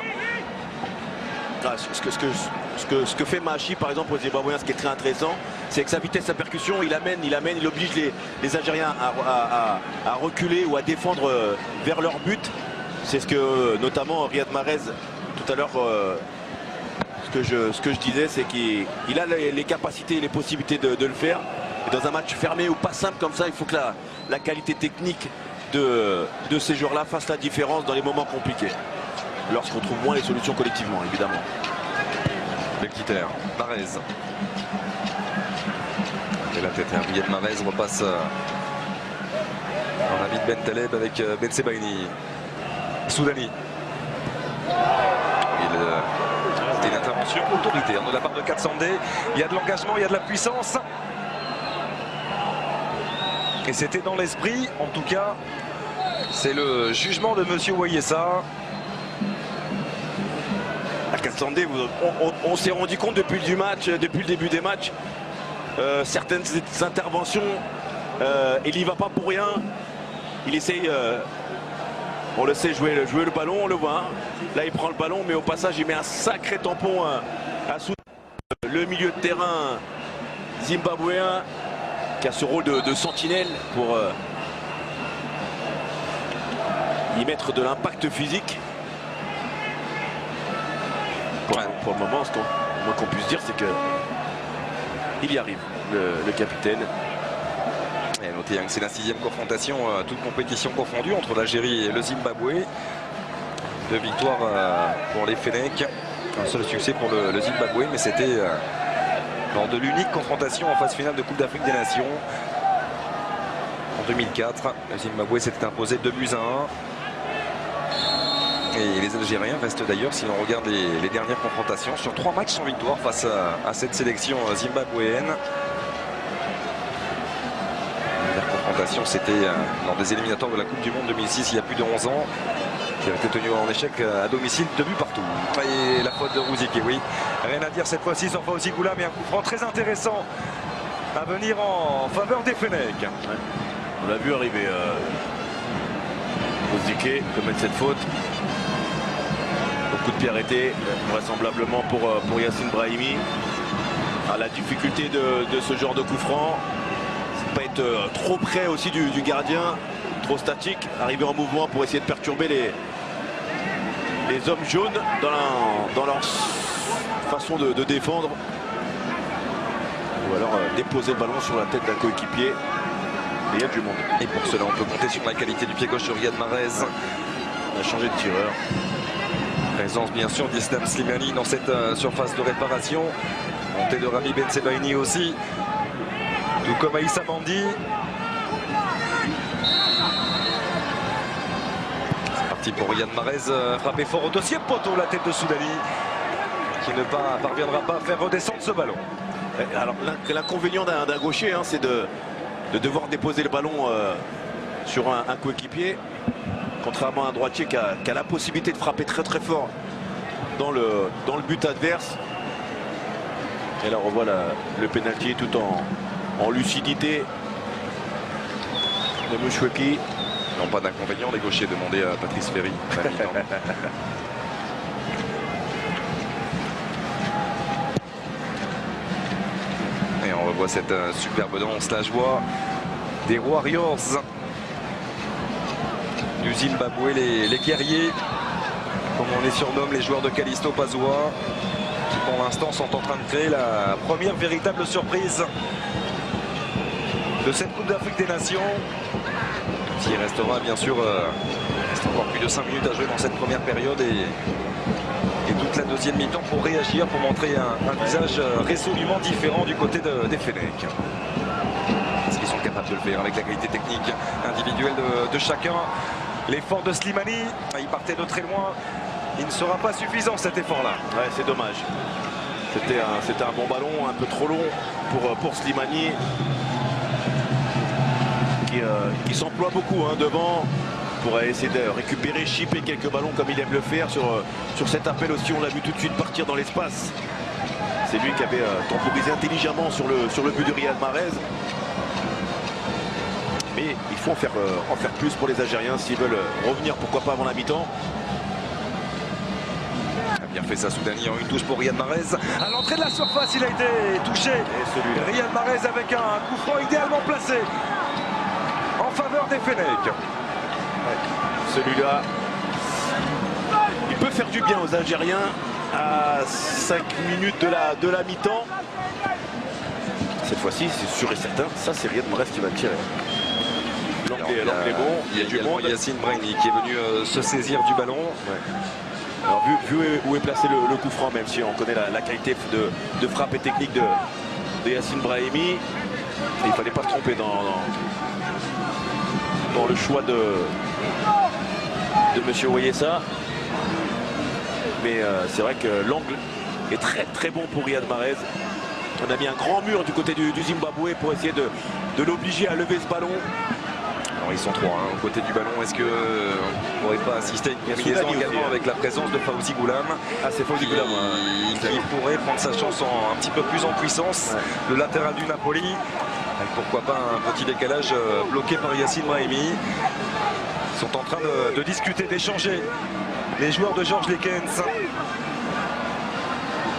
Ah, ce que fait Mahachi par exemple aux Zimbabwéens, ce qui est très intéressant, c'est que sa vitesse, sa percussion, il oblige les Algériens à reculer ou à défendre vers leur but. C'est ce que notamment Riyad Mahrez tout à l'heure, ce que je disais, c'est qu'il a les capacités et les possibilités de le faire. Et dans un match fermé ou pas simple comme ça, il faut que la qualité technique de ces joueurs-là fasse la différence dans les moments compliqués. Lorsqu'on trouve moins les solutions collectivement, évidemment. Belkiter, Mahrez. Et la tête, Riyad Mahrez repasse en Nabil Bentaleb avec Ben Sebaini. Soudani. C'était une intervention autoritaire de la part de Katsandé. Il y a de l'engagement, il y a de la puissance. Et c'était dans l'esprit, en tout cas, c'est le jugement de Monsieur Wayessa. À Katsandé, on s'est rendu compte depuis le début des matchs, certaines interventions, il n'y va pas pour rien. Il essaye, on le sait, jouer le ballon, on le voit. Hein. Là, il prend le ballon, mais au passage, il met un sacré tampon à sous le milieu de terrain zimbabwéen, qui a ce rôle de sentinelle pour y mettre de l'impact physique. Pour le moment, le moins qu'on puisse dire, c'est qu'il y arrive, le capitaine. Et notez que c'est la 6e confrontation, toute compétition confondue, entre l'Algérie et le Zimbabwe. 2 victoires pour les Fennecs, un seul succès pour le Zimbabwe, mais c'était lors de l'unique confrontation en phase finale de Coupe d'Afrique des Nations. 2004. Le Zimbabwe s'était imposé 2-1. Et les Algériens restent d'ailleurs, si l'on regarde les dernières confrontations, sur 3 matchs sans victoire face à cette sélection zimbabwéenne. La confrontation, c'était dans des éliminatoires de la Coupe du Monde 2006, il y a plus de 11 ans, qui avait été tenu en échec à domicile, 2 buts partout. Et la faute de Rouziké, oui. Rien à dire cette fois-ci sur Fawzi Goulam, et un coup franc très intéressant à venir en faveur des Fennecs. Ouais. On l'a vu arriver. Rouziké commettre cette faute. Coup de pied arrêté, vraisemblablement pour Yassine Brahimi. La difficulté de ce genre de coup franc, c'est pas être trop près aussi du gardien, trop statique, arriver en mouvement pour essayer de perturber les hommes jaunes dans leur façon de défendre. Ou alors déposer le ballon sur la tête d'un coéquipier. Et il y a du monde. Et pour cela, on peut compter sur la qualité du pied gauche de Riyad Mahrez. On a changé de tireur. Présence bien sûr d'Islam Slimani dans cette surface de réparation. Montée de Rami Ben Sebaini aussi. Tout comme Aïssa Mandi. C'est parti pour Riyad Mahrez. Frappé fort au dossier poteau, la tête de Soudani. Qui ne parviendra pas à faire redescendre ce ballon. Alors l'inconvénient d'un gaucher, hein, c'est de devoir déposer le ballon sur un coéquipier. Contrairement à un droitier qui a la possibilité de frapper très très fort dans le but adverse. Et là on voit le pénalty tout en lucidité de Mouchoueki. Non, pas d'inconvénient, les gauchers, demandez à Patrice Ferry. Et on revoit cette superbe danse, la joie des Warriors du Zimbabwe, les guerriers, comme on les surnomme, les joueurs de Callisto Pazua, qui pour l'instant sont en train de créer la première véritable surprise de cette Coupe d'Afrique des Nations. Il restera bien sûr encore plus de 5 minutes à jouer dans cette première période et toute la deuxième mi-temps pour réagir, pour montrer un visage résolument différent du côté des Fennecs. Est-ce qu'ils sont capables de le faire avec la qualité technique individuelle de chacun? L'effort de Slimani, il partait de très loin. Il ne sera pas suffisant cet effort-là. Ouais, c'est dommage. C'était un bon ballon, un peu trop long pour Slimani. Qui s'emploie beaucoup devant pour essayer de récupérer, chipper quelques ballons comme il aime le faire. Sur cet appel aussi, on l'a vu tout de suite partir dans l'espace. C'est lui qui avait temporisé intelligemment sur le but de Riyad Mahrez. Mais il faut en faire plus pour les Algériens s'ils veulent revenir, pourquoi pas avant la mi-temps. Bien fait ça, Soudani, en une touche pour Riyad Mahrez. À l'entrée de la surface, il a été touché. Riyad Mahrez avec un coup franc idéalement placé en faveur des Fennecs. Ouais. Celui-là, il peut faire du bien aux Algériens à 5 minutes de la mi-temps. Cette fois-ci, c'est sûr et certain, ça c'est Riyad Mahrez qui va tirer. L'anglais est bon, il y a du monde. Yassine Brahimi qui est venu se saisir du ballon. Ouais. Alors vu où est placé le coup franc, même si on connaît la qualité de frappe et technique de Yassine Brahimi, il ne fallait pas se tromper dans le choix de Monsieur Oyessa. Mais c'est vrai que l'angle est très très bon pour Riyad Mahrez. On a mis un grand mur du côté du Zimbabwe pour essayer de l'obliger à lever ce ballon. Alors ils sont trois aux côtés du ballon. Est-ce qu'on ne pourrait pas assister à une combinaison également avec la présence de Fawzi Goulam? Ah, c'est Fawzi Goulam. Qui pourrait prendre sa chance un petit peu plus en puissance. Ouais. Le latéral du Napoli. Avec pourquoi pas un petit décalage bloqué par Yassine Brahimi. Ils sont en train de discuter, d'échanger. Les joueurs de Georges Lekens.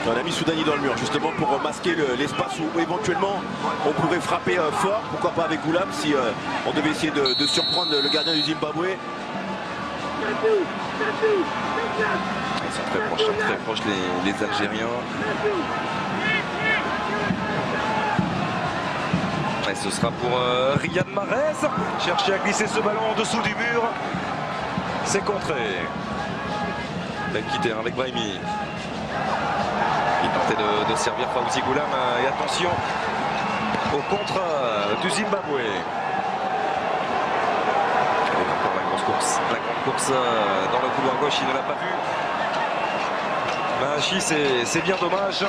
On a mis Soudani dans le mur justement pour masquer l'espace où éventuellement on pourrait frapper fort, pourquoi pas avec Goulam si on devait essayer de surprendre le gardien du Zimbabwe. Ils sont très proches les Algériens. Et ce sera pour Riyad Mahrez. Chercher à glisser ce ballon en dessous du mur. C'est contré. Ben quitté avec Brahimi. Il tentait de servir Fawzi Goulam. Et attention au contre du Zimbabwe. grande course dans le couloir gauche, il ne l'a pas vu. Mahachi, c'est bien dommage.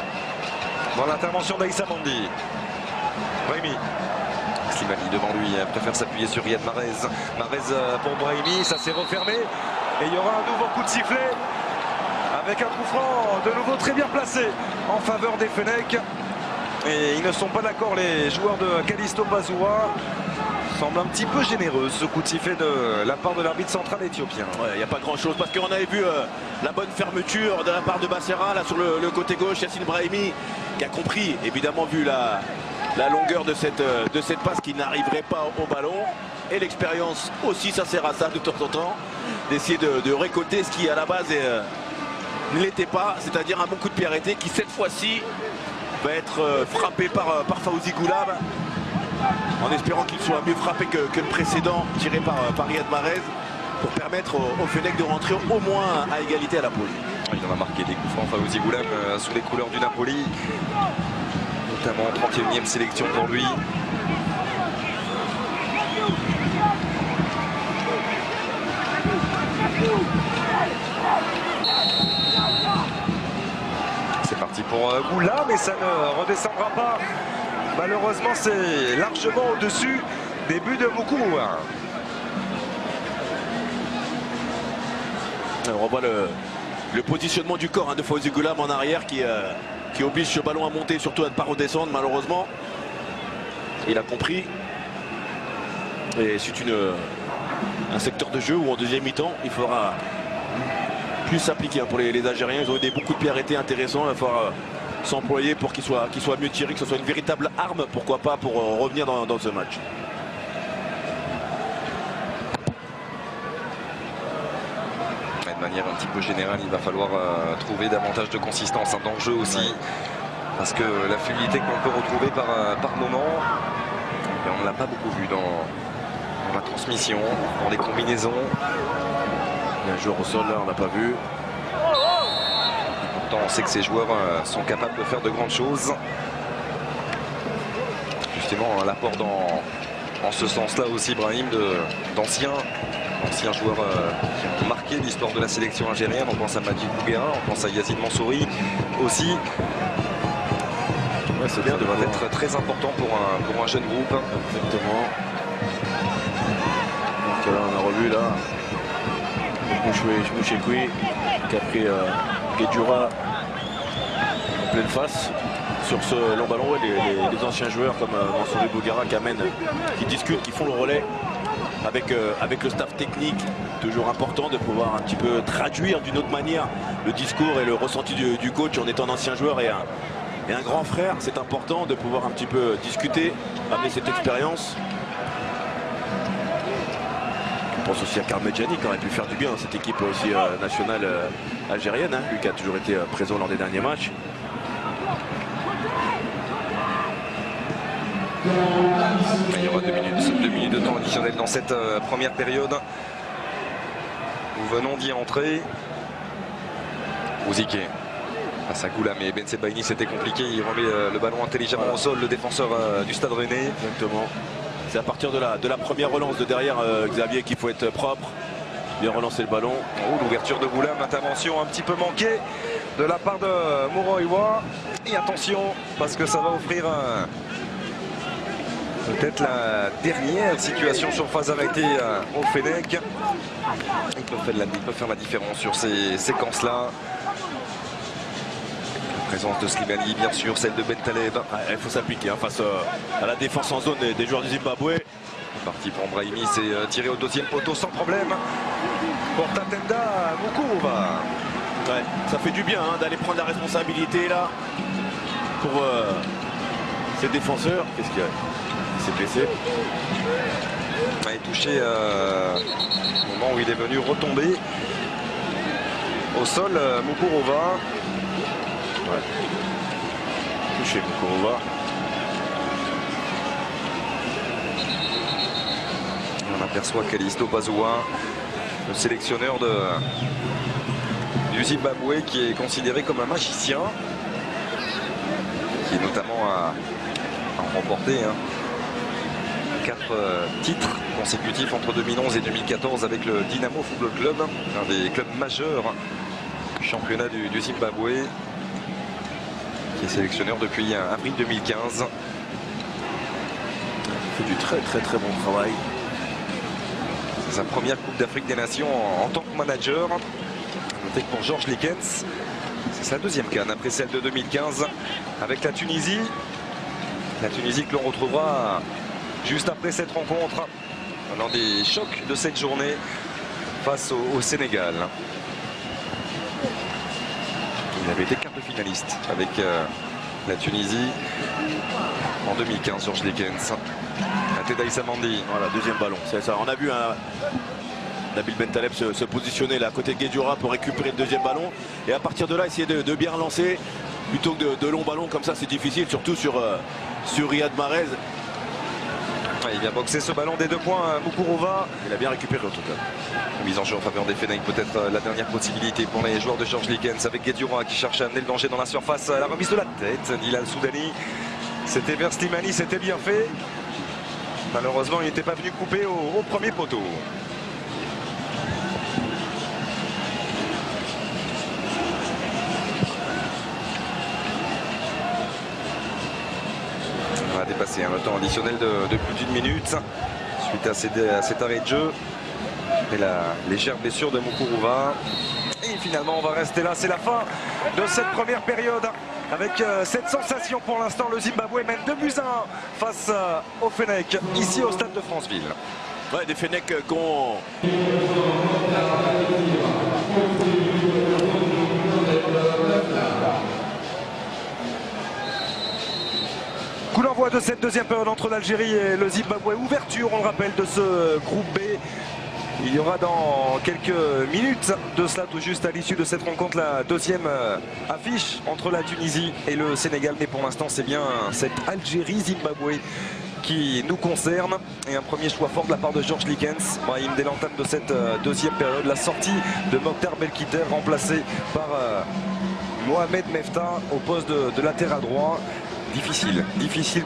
Dans l'intervention d'Aïssa Mandi. Brahimi. Slimani devant lui, préfère s'appuyer sur Riyad Mahrez. Mahrez pour Brahimi, ça s'est refermé. Et il y aura un nouveau coup de sifflet. Avec un coup franc de nouveau très bien placé en faveur des Fennecs. Et ils ne sont pas d'accord, les joueurs de Callisto Bazoua. Semble un petit peu généreux ce coup de sifflet de la part de l'arbitre central éthiopien. Il n'y a pas grand chose parce qu'on avait vu la bonne fermeture de la part de Bassera là sur le côté gauche. Yassine Brahimi qui a compris, évidemment vu la longueur de cette passe, qui n'arriverait pas au ballon. Et l'expérience aussi, ça sert à ça de temps en temps, d'essayer de récolter ce qui à la base ne l'était pas, c'est-à-dire un bon coup de pied arrêté qui cette fois-ci va être frappé par Fawzi Goulam, en espérant qu'il soit mieux frappé que le précédent tiré par Riyad Mahrez, pour permettre aux Fennecs de rentrer au moins à égalité à la pause. Il en a marqué des coups francs, Fawzi Goulam, sous les couleurs du Napoli, notamment en 31e sélection pour lui. C'est parti pour Goula, mais ça ne redescendra pas. Malheureusement, c'est largement au-dessus des buts de Moukou. On revoit le positionnement du corps de Fawzi Goulam en arrière qui oblige ce ballon à monter, surtout à ne pas redescendre. Malheureusement, il a compris. Et c'est un secteur de jeu où en deuxième mi-temps, il faudra plus s'appliquer pour les Algériens. Ils ont eu des bons coups de pied arrêtés intéressants. Il va falloir s'employer pour qu'ils soient mieux tirés, que ce soit une véritable arme, pourquoi pas, pour revenir dans ce match. De manière un petit peu générale, il va falloir trouver davantage de consistance dans le jeu aussi, parce que la fluidité qu'on peut retrouver par moment, on ne l'a pas beaucoup vu dans la transmission, dans les combinaisons. Un joueur au sol là, on n'a pas vu. Pourtant, on sait que ces joueurs sont capables de faire de grandes choses. Justement, l'apport en ce sens-là aussi, Brahim, d'anciens joueurs qui ont marqué l'histoire de la sélection algérienne. On pense à Majid Bouguera, on pense à Yazid Mansouri aussi. Ouais, c'est bien, ça devrait être très important pour un jeune groupe. Exactement. Donc là, on a revu là Mouchekwi qui a pris Guedjura en pleine face sur ce long ballon. Ouais, les anciens joueurs comme Mansouri Bouguera qui discutent, qui font le relais avec le staff technique. Toujours important de pouvoir un petit peu traduire d'une autre manière le discours et le ressenti du coach en étant un ancien joueur et un grand frère. C'est important de pouvoir un petit peu discuter, amener cette expérience. Je pense aussi à Karmedjani qui aurait pu faire du bien dans cette équipe aussi nationale algérienne, lui qui a toujours été présent lors des derniers matchs. Il y aura 2 minutes de temps additionnel dans cette première période. Nous venons d'y entrer. Ouzike face à Goulam et Ben Sebaini, c'était compliqué. Il remet le ballon intelligemment au sol, le défenseur du Stade Rennais. Exactement. C'est à partir de la première relance de derrière Xavier qu'il faut être propre. Bien relancer le ballon. Oh, l'ouverture de Goulam, l'intervention un petit peu manquée de la part de Mouro-Iwa. Et attention, parce que ça va offrir peut-être la dernière situation sur phase arrêtée au Fennec. Il peut faire la différence sur ces séquences-là. La présence de Slimani, bien sûr, celle de Ben Taleb. Il faut s'appliquer face à la défense en zone des joueurs du Zimbabwe. Parti pour Brahimi, c'est tiré au deuxième poteau sans problème. Pour Tatenda Moukouva. Ouais, ça fait du bien d'aller prendre la responsabilité là pour ces défenseurs. Qu'est-ce qu'il y a? Il s'est blessé. Il est touché au moment où il est venu retomber au sol. Moukourova. Ouais. Touché Moukourova. On aperçoit Callisto Bazoua, le sélectionneur du Zimbabwe, qui est considéré comme un magicien, qui est notamment à remporter 4 titres consécutifs entre 2011 et 2014 avec le Dynamo Football Club, un des clubs majeurs du championnat du Zimbabwe, qui est sélectionneur depuis avril 2015. Il fait du très bon travail. C'est sa première Coupe d'Afrique des Nations en tant que manager. Notez que pour Georges Likens, c'est sa deuxième CAN après celle de 2015 avec la Tunisie. La Tunisie que l'on retrouvera juste après cette rencontre, l'un des chocs de cette journée face au Sénégal. Il avait été quart de finaliste avec la Tunisie en 2015, Georges Likens. Teddy Samandi. Voilà, deuxième ballon, c'est ça. On a vu Nabil Bentaleb se positionner là à côté de Guedioura pour récupérer le deuxième ballon. Et à partir de là, essayer de bien relancer. Plutôt que de longs ballons comme ça, c'est difficile, surtout sur Riyad Mahrez. Ouais, il vient boxer ce ballon des 2 points, Mukurova. Il a bien récupéré en tout cas. Mise en jeu en faveur des Fennecs, peut-être la dernière possibilité pour les joueurs de Georges Likens avec Guedioura qui cherche à amener le danger dans la surface. La remise de la tête d'Hilal Soudani. C'était vers Slimani, c'était bien fait. Malheureusement, il n'était pas venu couper au premier poteau. On va dépasser le temps additionnel de plus d'une minute suite à cet arrêt de jeu. Et la légère blessure de Mukurova. Et finalement, on va rester là. C'est la fin de cette première période. Avec cette sensation pour l'instant, le Zimbabwe mène 2-1 face aux Fennecs, ici au stade de Franceville. Ouais, des Fennecs qu'on... Coup d'envoi de cette deuxième période entre l'Algérie et le Zimbabwe. Ouverture, on le rappelle, de ce groupe B. Il y aura dans quelques minutes de cela, tout juste à l'issue de cette rencontre, la deuxième affiche entre la Tunisie et le Sénégal. Mais pour l'instant, c'est bien cette Algérie-Zimbabwe qui nous concerne. Et un premier choix fort de la part de Georges Likens. Brahim, dès l'entame de cette deuxième période, la sortie de Mokhtar Belkiter, remplacé par Mohamed Mefta au poste de latéral droit. Difficile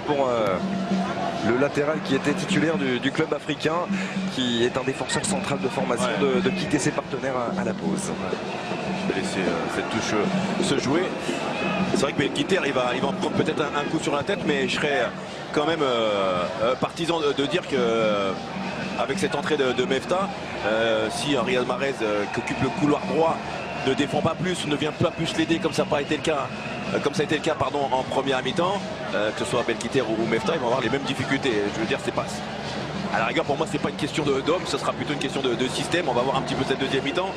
pour le latéral qui était titulaire du club africain, qui est un défenseur central de formation, de quitter ses partenaires à la pause. Laisser cette touche se jouer. C'est vrai que Belkiter, il va en prendre peut-être un coup sur la tête, mais je serais quand même partisan de dire que avec cette entrée de Mefta, si Riyad Mahrez qui occupe le couloir droit ne défend pas plus, ne vient pas plus l'aider comme ça n'a pas été le cas. Comme ça a été le cas en première mi-temps, que ce soit Belkiter ou Mefta, ils vont avoir les mêmes difficultés. Je veux dire, c'est pas... À la rigueur, pour moi, c'est pas une question d'homme, ce sera plutôt une question de système. On va voir un petit peu cette deuxième mi-temps,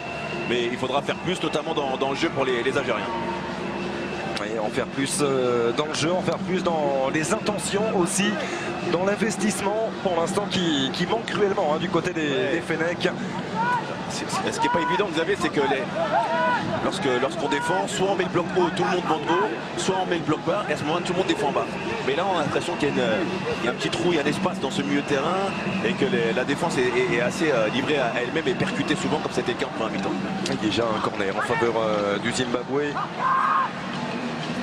mais il faudra faire plus, notamment dans le jeu pour les Algériens. Et en faire plus dans le jeu, en faire plus dans les intentions aussi, dans l'investissement pour l'instant qui manque cruellement du côté des Fennecs. Ce qui n'est pas évident, Xavier, c'est que lorsqu'on défend, soit on met le bloc haut, tout le monde monte haut, soit on met le bloc bas, et à ce moment-là, tout le monde défend bas. Mais là, on a l'impression qu'il y a un petit trou, il y a un espace dans ce milieu de terrain, et que la défense est assez livrée à elle-même et percutée souvent, comme c'était le cas en première mi-temps. Déjà un corner en faveur du Zimbabwe,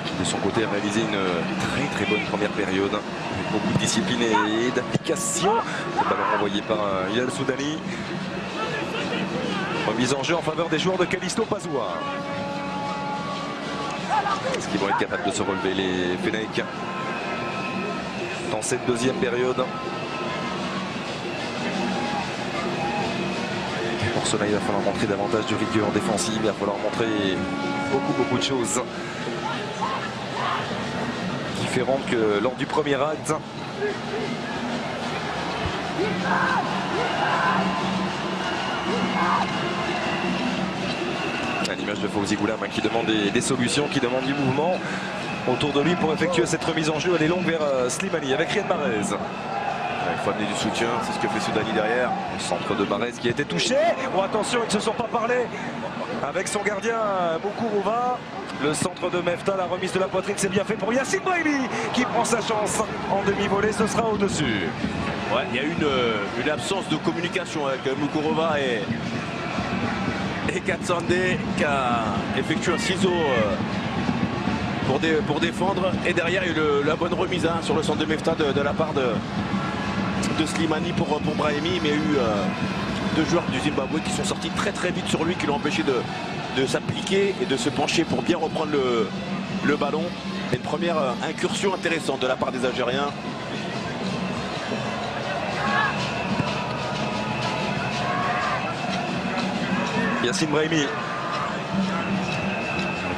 qui de son côté a réalisé une très bonne première période, avec beaucoup de discipline et d'application. Le ballon envoyé par Hilal Soudani. Remise en jeu en faveur des joueurs de Callisto Pazoua. Est-ce qu'ils vont être capables de se relever, les Fennecs, dans cette deuxième période? Pour cela, il va falloir montrer davantage de rigueur défensive. Il va falloir montrer beaucoup de choses différentes que lors du premier acte. À l'image de Fawzi Goulam qui demande des solutions, qui demande du mouvement autour de lui pour effectuer cette remise en jeu. Elle est longue vers Slimani avec Riyad Mahrez. Il faut amener du soutien, c'est ce que fait Soudani derrière. Le centre de Mahrez qui a été touché. Oh, attention, ils ne se sont pas parlé avec son gardien Mukurova. Le centre de Mefta, la remise de la poitrine, c'est bien fait pour Yassine Brahimi qui prend sa chance en demi-volée. Ce sera au-dessus. Ouais, il y a eu une absence de communication avec Mukurova et Katsande qui a effectué un ciseau pour défendre. Et derrière, il y a eu la bonne remise sur le centre de Mefta de la part de Slimani pour Brahimi, mais il y a eu deux joueurs du Zimbabwe qui sont sortis très vite sur lui, qui l'ont empêché de s'appliquer et de se pencher pour bien reprendre le ballon. Et une première incursion intéressante de la part des Algériens. Yacine Brahimi.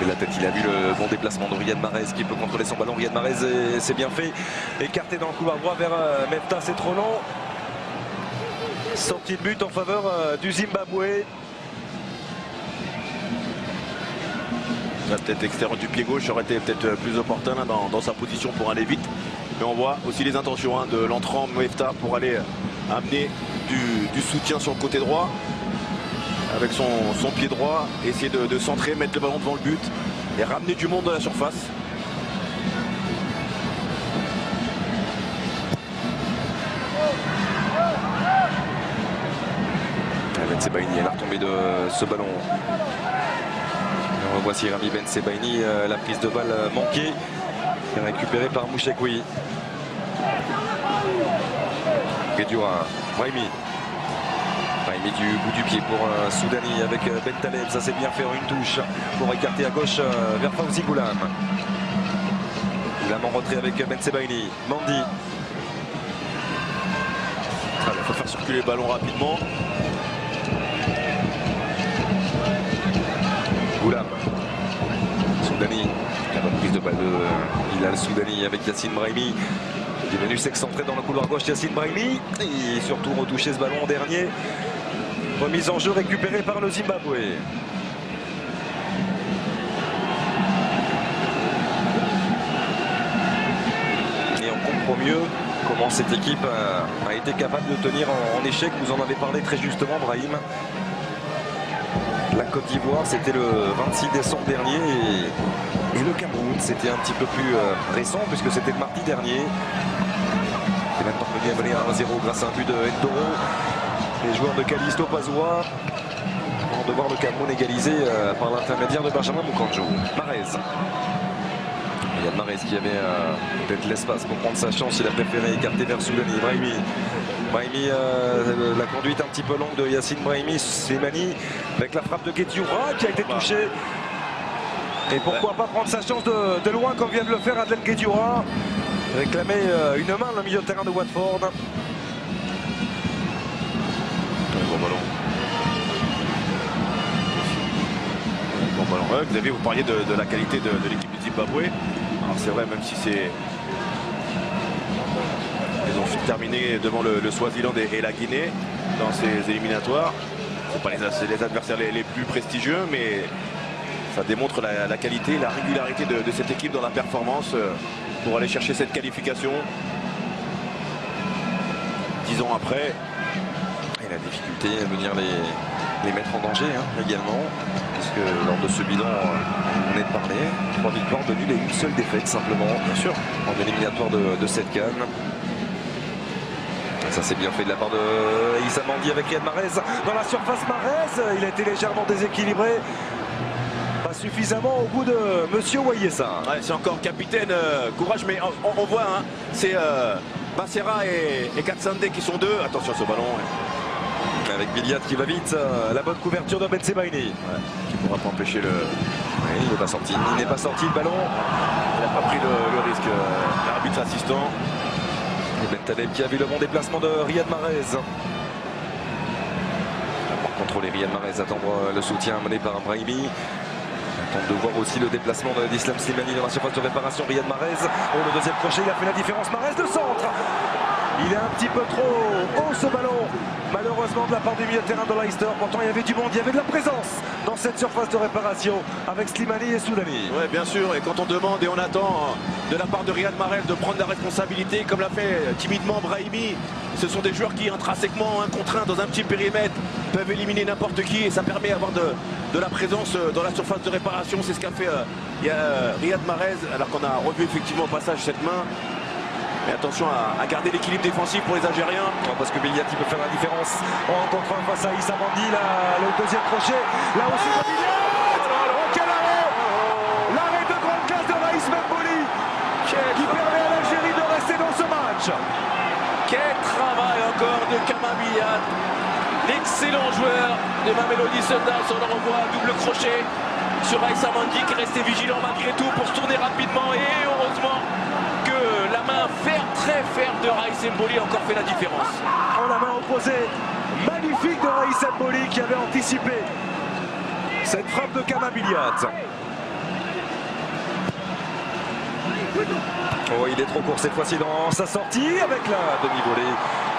La tête, il a vu le bon déplacement de Riyad Mahrez qui peut contrôler son ballon. Riyad Mahrez, c'est bien fait. Écarté dans le couloir droit vers Mefta, c'est trop long. Sortie de but en faveur du Zimbabwe. La tête extérieure du pied gauche aurait été peut-être plus opportun là, dans sa position pour aller vite. Mais on voit aussi les intentions de l'entrant Mefta pour aller amener du soutien sur le côté droit. Avec son pied droit, essayer de centrer, mettre le ballon devant le but et ramener du monde dans la surface. Ben Sebaini, la retombée de ce ballon. Et on revoit si Rami Ben Sebaini, la prise de balle manquée, est récupérée par Mouchekoui. Guedioura, Brahimi. Brahimi du bout du pied pour Soudani avec Ben Taleb. Ça c'est bien fait en une touche pour écarter à gauche vers Fawzi Goulam. Goulam en retrait avec Ben Sebaini. Mandi. Il faut faire circuler le ballon rapidement. Goulam. Soudani. La bonne prise de balle de Hilal Soudani avec Yacine Brahimi. Il est venu s'excentrer dans le couloir gauche Yacine Brahimi. Et surtout retoucher ce ballon en dernier. Remise en jeu récupérée par le Zimbabwe. Et on comprend mieux comment cette équipe a été capable de tenir en échec. Vous en avez parlé très justement, Brahim. La Côte d'Ivoire, c'était le 26 décembre dernier. Et le Cameroun, c'était un petit peu plus récent puisque c'était le mardi dernier. C'est même parvenu à mener à 1-0 grâce à un but de Ndoro. Les joueurs de Callisto Pazoua vont devoir le Cameroun égaliser par l'intermédiaire de Benjamin Mukanjo. Mahrez. Il y a Mahrez qui avait peut-être l'espace pour prendre sa chance. Il a préféré écarter vers Soudani. Brahimi. Brahimi, la conduite un petit peu longue de Yacine Brahimi. Slimani avec la frappe de Guedioura qui a été touchée. Et pourquoi pas prendre sa chance de loin comme vient de le faire Adlen Guedioura. Réclamer une main dans le milieu de terrain de Watford. Bon ballon. Bon ballon. Xavier, vous parliez de la qualité de l'équipe du Zimbabwe. Alors c'est vrai, même si c'est... Ils ont terminé devant le Swaziland et la Guinée dans ces éliminatoires. Ce ne sont pas les adversaires les plus prestigieux, mais ça démontre la qualité, la régularité de cette équipe dans la performance pour aller chercher cette qualification. 10 ans après. Et la difficulté à venir les mettre en danger également. Parce que lors de ce bilan, on venait de parler. 3 victoires de nul et une seule défaite simplement. Bien sûr. En éliminatoire de cette CAN. Ça c'est bien fait de la part de Issa Mandi avec Riyad Mahrez. Dans la surface Mahrez, il a été légèrement déséquilibré. Pas suffisamment au goût de Monsieur Wayessa. Ouais, c'est encore capitaine, courage, mais on voit, c'est Bassera et Katsande qui sont deux. Attention à ce ballon. Ouais. Avec Biliat qui va vite, la bonne couverture de Ben Sebaini. Ouais, qui ne pourra pas empêcher le... Oui, il n'est pas sorti. Il n'est pas sorti le ballon. Il n'a pas pris le risque, l'arbitre assistant. Et Ben Taleb qui a vu le bon déplacement de Riyad Mahrez. Pour contrôler Riyad Mahrez, attendre le soutien mené par Brahimi. On tente de voir aussi le déplacement d'Islam Slimani dans la surface de réparation. Riyad Mahrez. Oh, le deuxième crochet, il a fait la différence. Mahrez de centre. Il est un petit peu trop haut ce ballon. Malheureusement de la part du milieu de terrain de Leicester. Pourtant il y avait du monde, il y avait de la présence dans cette surface de réparation avec Slimani et Soudani. Oui, bien sûr. Et quand on demande et on attend de la part de Riyad Mahrez de prendre la responsabilité, comme l'a fait timidement Brahimi, ce sont des joueurs qui intrinsèquement, contraints dans un petit périmètre, peuvent éliminer n'importe qui et ça permet d'avoir de la présence dans la surface de réparation. C'est ce qu'a fait Riyad Mahrez, alors qu'on a revu effectivement au passage cette main. Mais attention à garder l'équilibre défensif pour les Algériens. Parce que Biliat peut faire la différence en contre face à Issa Mandi. Le deuxième crochet. Là aussi de Biliat. Oh, quel arrêt! L'arrêt de grande classe de Raïs Membouli qui permet à l'Algérie de rester dans ce match. Quel travail encore de Kamabillat, l'excellent joueur de Mamelodi Sundowns. On le revoit, double crochet sur Aïssa Mandi qui restait vigilant malgré tout pour se tourner rapidement. Et heureusement que la main très ferme de Raïs Mboli a encore fait la différence. Oh, la main opposée, magnifique de Raïs Mboli qui avait anticipé cette frappe de Kamabillat. Oh, il est trop court cette fois-ci dans sa sortie avec la demi-volée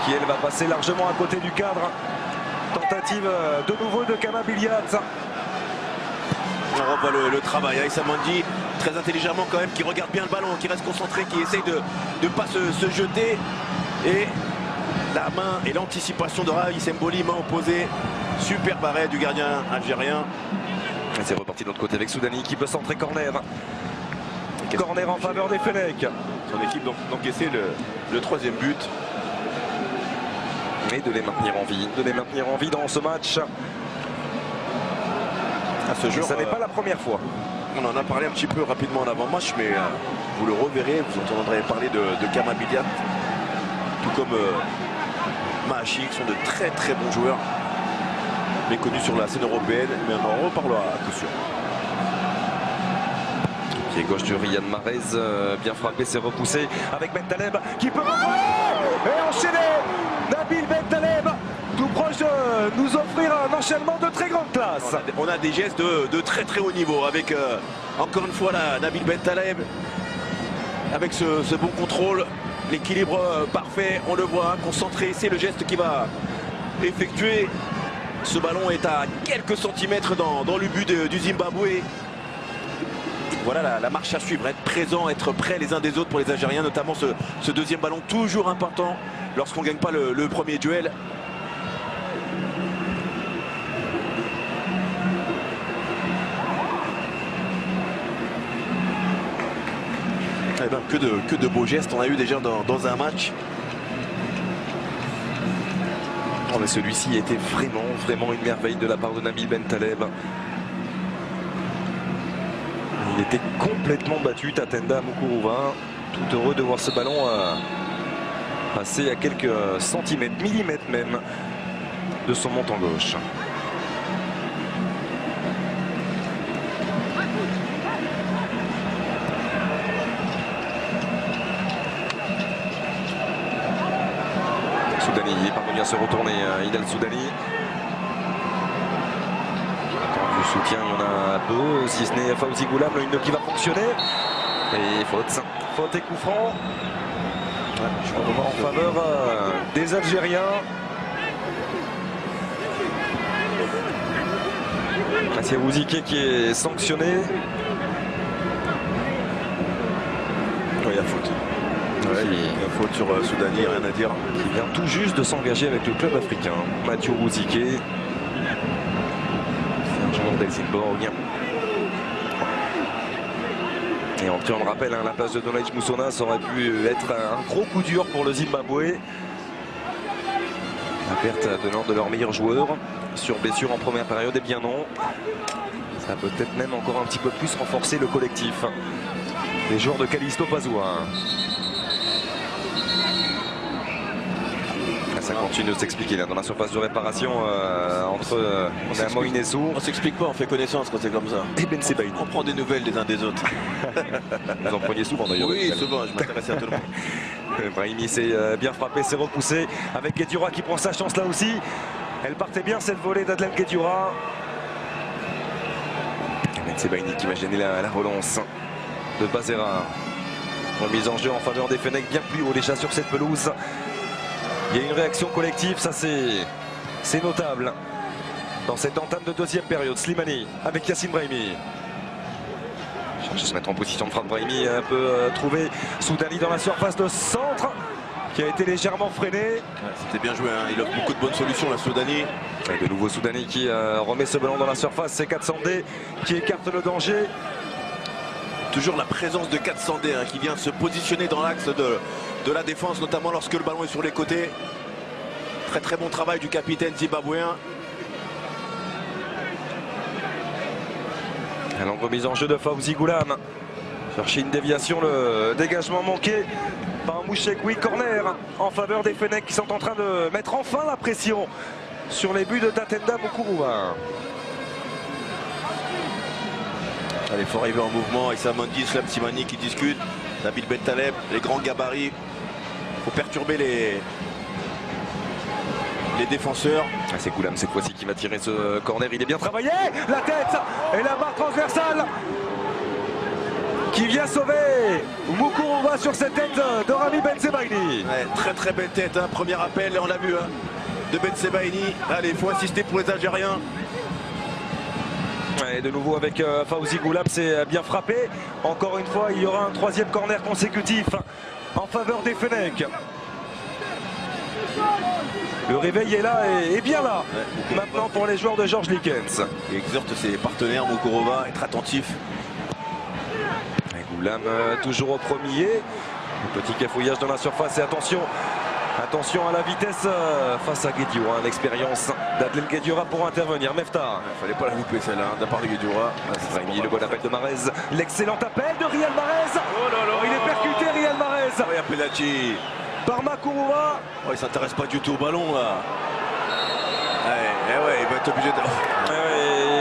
qui elle va passer largement à côté du cadre. Tentative de nouveau de Kamabillat. On revoit le travail. Aïssa Mandi très intelligemment quand même, qui regarde bien le ballon, qui reste concentré, qui essaye de ne pas se jeter. Et la main et l'anticipation de Raïs Mboli, main opposée. Super arrêt du gardien algérien. Et c'est reparti de l'autre côté avec Soudani qui peut centrer corner. Corner en faveur des Fennecs. Son équipe d'encaisser le troisième but. Mais de les maintenir en vie, dans ce match. À ce jour, ça n'est pas la première fois. On en a parlé un petit peu rapidement en avant-match, mais vous le reverrez, vous entendrez parler de Kamabillat, tout comme Mahachi, qui sont de très bons joueurs, méconnus sur la scène européenne, mais on en reparlera à coup sûr. Pied gauche de Riyad Mahrez, bien frappé, c'est repoussé avec Bentaleb qui peut et enchaîner. Nabil Bentaleb, tout proche de nous offrir un enchaînement de très grande classe. On a des gestes de très haut niveau avec encore une fois Nabil Bentaleb avec ce bon contrôle, l'équilibre parfait, on le voit, concentré, c'est le geste qui va effectuer. Ce ballon est à quelques centimètres dans le but du Zimbabwe. Voilà la marche à suivre, être présent, être prêt les uns des autres pour les Algériens, notamment ce deuxième ballon toujours important lorsqu'on ne gagne pas le premier duel. Eh ben, que de beaux gestes on a eu déjà dans un match. Oh, mais celui-ci était vraiment une merveille de la part de Nabil Bentaleb. Il était complètement battu, Tatenda Moukuruva. Tout heureux de voir ce ballon passer à quelques centimètres, millimètres même, de son montant gauche. Soudani est parvenu à se retourner, Idel Soudani. Du soutien, il y en a peu, si ce n'est Fawzi Goulam, le 1-2 qui va fonctionner. Et faute et coup franc. En faveur des Algériens. C'est Ouzike qui est sanctionné. Il y a faute. Il y a faute sur Soudani, rien à dire. Qui vient tout juste de s'engager avec le club africain. Mathieu Ouzike. d'Helsingborg. Et on le rappelle, la place de Donald Moussona, ça aurait pu être un gros coup dur pour le Zimbabwe. La perte de l'un de leurs meilleurs joueurs sur blessure en première période, et bien non. Ça a peut-être même encore un petit peu plus renforcé le collectif. Les joueurs de Callisto Pazua. Ça continue de s'expliquer là dans la surface de réparation entre Moïnessou. On s'explique pas, on fait connaissance quand c'est comme ça. Et Ben Sebaïni. On prend des nouvelles les uns des autres. Vous en preniez souvent d'ailleurs. Oui, souvent, je m'intéressais à tout le monde. Brahimi s'est bien frappé, s'est repoussé avec Guedioura qui prend sa chance là aussi. Elle partait bien cette volée d'Adlan Guedioura. Ben Sebaïni qui va gêner la relance de Bazera. Remise en jeu en faveur des Fennecs bien plus haut déjà sur cette pelouse. Il y a une réaction collective, ça c'est notable. Dans cette entame de deuxième période, Slimani avec Yacine Brahimi. Cherche à se mettre en position de frappe. Brahimi un peu trouvé. Soudani dans la surface de centre qui a été légèrement freiné. Ouais, c'était bien joué, hein. Il a beaucoup de bonnes solutions là, Soudani. Et de nouveau Soudani qui remet ce ballon dans la surface. C'est 400D qui écarte le danger. Toujours la présence de 400D hein, qui vient se positionner dans l'axe de la défense, notamment lorsque le ballon est sur les côtés. Très bon travail du capitaine zimbabwéen. La longue remise en jeu de Fawzi Goulam. Chercher une déviation, le dégagement manqué par Mouchek. Oui, corner en faveur des Fennecs qui sont en train de mettre enfin la pression sur les buts de Tatenda Mukuruva. Allez, il faut arriver en mouvement. Issa Mondi, Slam Simani qui discutent. Nabil Bentaleb, les grands gabarits. Il faut perturber les défenseurs. C'est Goulam cette fois-ci qui va tirer ce corner. Il est bien travaillé. La tête et la barre transversale qui vient sauver Mukuruva sur cette tête de Rami Bensebaini. Ouais, très belle tête. Hein. Premier appel, on l'a vu, hein, de Bensebaini. Allez, il faut insister pour les Algériens. Et de nouveau avec Fawzi Goulam, c'est bien frappé. Encore une fois, il y aura un troisième corner consécutif en faveur des Fennecs. Le réveil est là et bien là. Ouais, maintenant pour les joueurs de Georges Likens. Il exhorte ses partenaires, Mukuruva, à être attentif. Et Goulam toujours au premier. Le petit cafouillage dans la surface et attention. Attention à la vitesse face à Guedioura, l'expérience d'Adel Guedioura pour intervenir. Mefta. Il fallait pas la louper celle-là, de la part de Guedioura. Brahimi, le bon appel de Marez. L'excellent appel de Riyad Mahrez. Oh là là. Il est percuté, Riyad Mahrez. Oh, il y a penalty. Par Mukuruva. Oh, il s'intéresse pas du tout au ballon là. Ouais, il va être obligé de...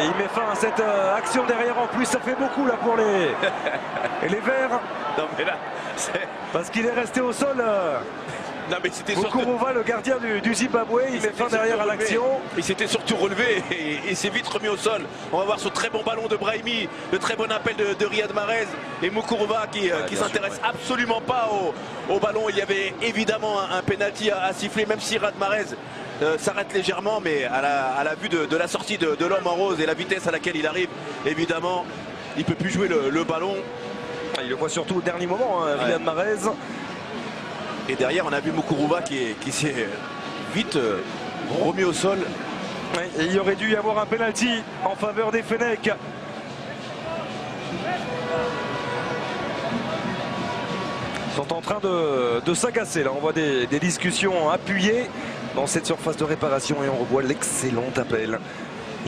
Il met fin à cette action derrière en plus, ça fait beaucoup là pour les Verts. Non mais là, parce qu'il est resté au sol. Non mais c'était Mukuruva, le gardien du Zimbabwe, il met fin derrière à l'action. Il s'était surtout relevé et s'est vite remis au sol. On va voir ce très bon ballon de Brahimi, le très bon appel de Riyad Mahrez et Mukuruva qui s'intéresse absolument pas au ballon. Il y avait évidemment un penalty à siffler, même si Riyad Mahrez s'arrête légèrement, mais à la vue de la sortie de l'homme en rose et la vitesse à laquelle il arrive, évidemment, il ne peut plus jouer le ballon. Il le voit surtout au dernier moment, hein, Riyad Mahrez. Et derrière, on a vu Mukuruva qui s'est vite remis au sol. Ouais, et il aurait dû y avoir un penalty en faveur des Fennecs. Ils sont en train de s'agacer. Là, on voit des discussions appuyées dans cette surface de réparation et on revoit l'excellent appel.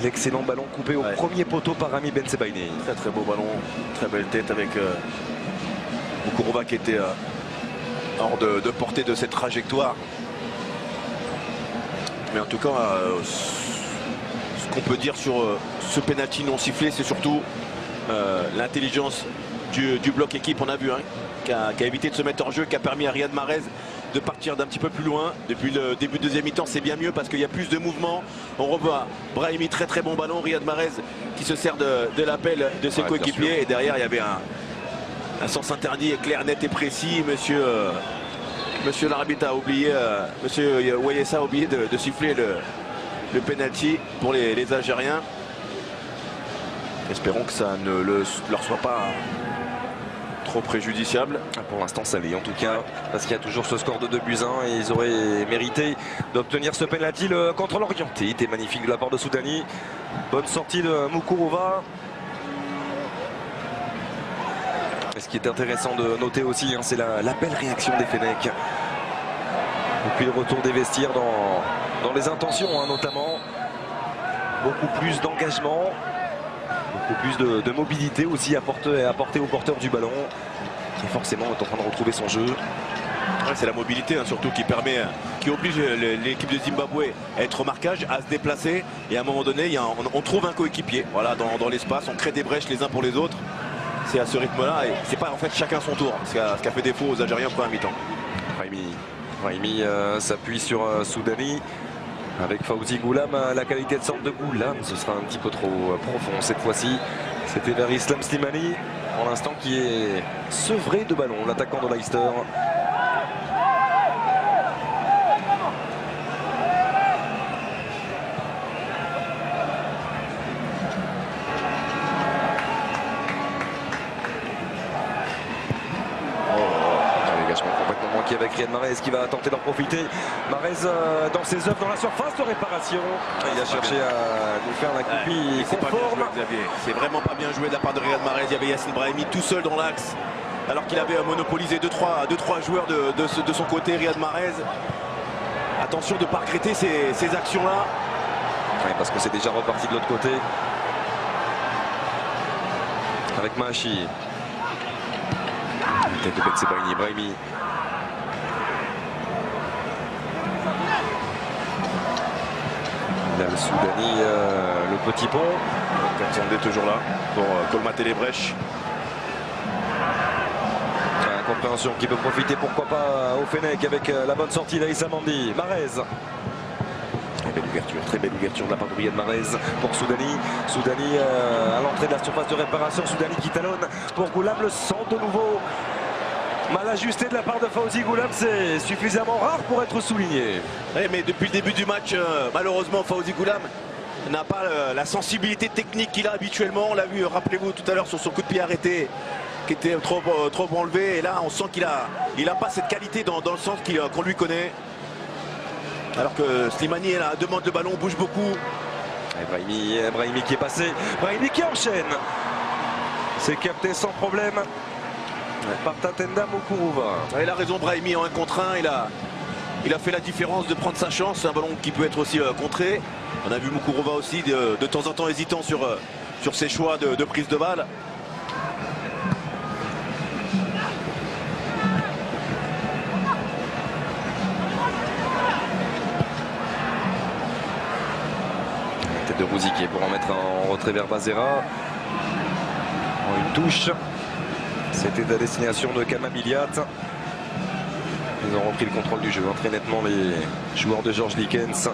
L'excellent ballon coupé au premier poteau par Rami Bensebaini. Très beau ballon, très belle tête avec Mukuruva qui était hors de portée de cette trajectoire. Mais en tout cas, ce qu'on peut dire sur ce penalty non sifflé, c'est surtout l'intelligence du bloc équipe. On a vu, hein, qui a évité de se mettre en jeu, qui a permis à Riyad Mahrez de partir d'un petit peu plus loin. Depuis le début de deuxième mi-temps, c'est bien mieux parce qu'il y a plus de mouvement. On revoit Brahimi, très bon ballon. Riyad Mahrez qui se sert de l'appel de ses coéquipiers. Et derrière, il y avait un sens interdit clair, net et précis. Monsieur l'arbitre a oublié, monsieur Wayessa a oublié de siffler le penalty pour les Algériens. Espérons que ça ne leur soit pas trop préjudiciable. Pour l'instant ça l'est en tout cas, parce qu'il y a toujours ce score de 2-1 et ils auraient mérité d'obtenir ce penalty. Le contrôle orienté était magnifique de la part de Soudani. Bonne sortie de Mukuruva. Et ce qui est intéressant de noter aussi, hein, c'est la belle réaction des Fennecs. Et puis le retour des vestiaires dans les intentions, hein, notamment. Beaucoup plus d'engagement. Beaucoup plus de mobilité aussi apportée au porteur du ballon, qui forcément est en train de retrouver son jeu. Ouais, c'est la mobilité, hein, surtout qui oblige l'équipe de Zimbabwe à être au marquage, à se déplacer. Et à un moment donné, on trouve un coéquipier. Voilà, dans l'espace, on crée des brèches les uns pour les autres. C'est à ce rythme-là. Et c'est pas en fait chacun son tour, ce qui a fait défaut aux Algériens en première mi-temps. Brahimi s'appuie sur Soudani. Avec Fawzi Goulam, la qualité de centre de Goulam, ce sera un petit peu trop profond cette fois-ci. C'était vers Islam Slimani, pour l'instant qui est sevré de ballon, l'attaquant de Leicester. Avec Riyad Mahrez qui va tenter d'en profiter. Mahrez dans ses œuvres dans la surface de réparation. Il a cherché à nous faire la copie conforme. C'est vraiment pas bien joué de la part de Riyad Mahrez. Il y avait Yassine Brahimi tout seul dans l'axe, alors qu'il avait monopolisé 2-3 joueurs de son côté. Riyad Mahrez, attention de ne pas regretter ces actions-là. Oui, parce que c'est déjà reparti de l'autre côté. Avec Mahachi. Tête de Bensebaini, Brahimi. Le Soudani, le petit pont. Katsande est toujours là pour colmater les brèches. Incompréhension qui peut profiter, pourquoi pas, au Fennec avec la bonne sortie d'Aïssa Mandi. Marez. Très belle ouverture de la part de Riyad Mahrez pour Soudani. Soudani à l'entrée de la surface de réparation. Soudani qui talonne pour Goulam. Le centre de nouveau mal ajusté de la part de Fawzi Goulam. C'est suffisamment rare pour être souligné. Oui, mais depuis le début du match, malheureusement, Fawzi Goulam n'a pas la sensibilité technique qu'il a habituellement. On l'a vu, rappelez-vous, tout à l'heure sur son coup de pied arrêté qui était trop enlevé. Et là, on sent qu'il a pas cette qualité dans le sens qu'on lui connaît. Alors que Slimani demande le ballon, bouge beaucoup. Brahimi qui est passé. Brahimi qui enchaîne. C'est capté sans problème par Tatenda Moukuruva. Il a raison, Brahimi en 1 contre 1. Il a fait la différence de prendre sa chance. C'est un ballon qui peut être aussi contré. On a vu Moukuruva aussi de temps en temps hésitant sur ses choix de prise de balle. De Rouziquet pour en mettre en retrait vers Bazera. Une touche. C'était la destination de Kamabiliat. Ils ont repris le contrôle du jeu très nettement, les joueurs de Georges Likens.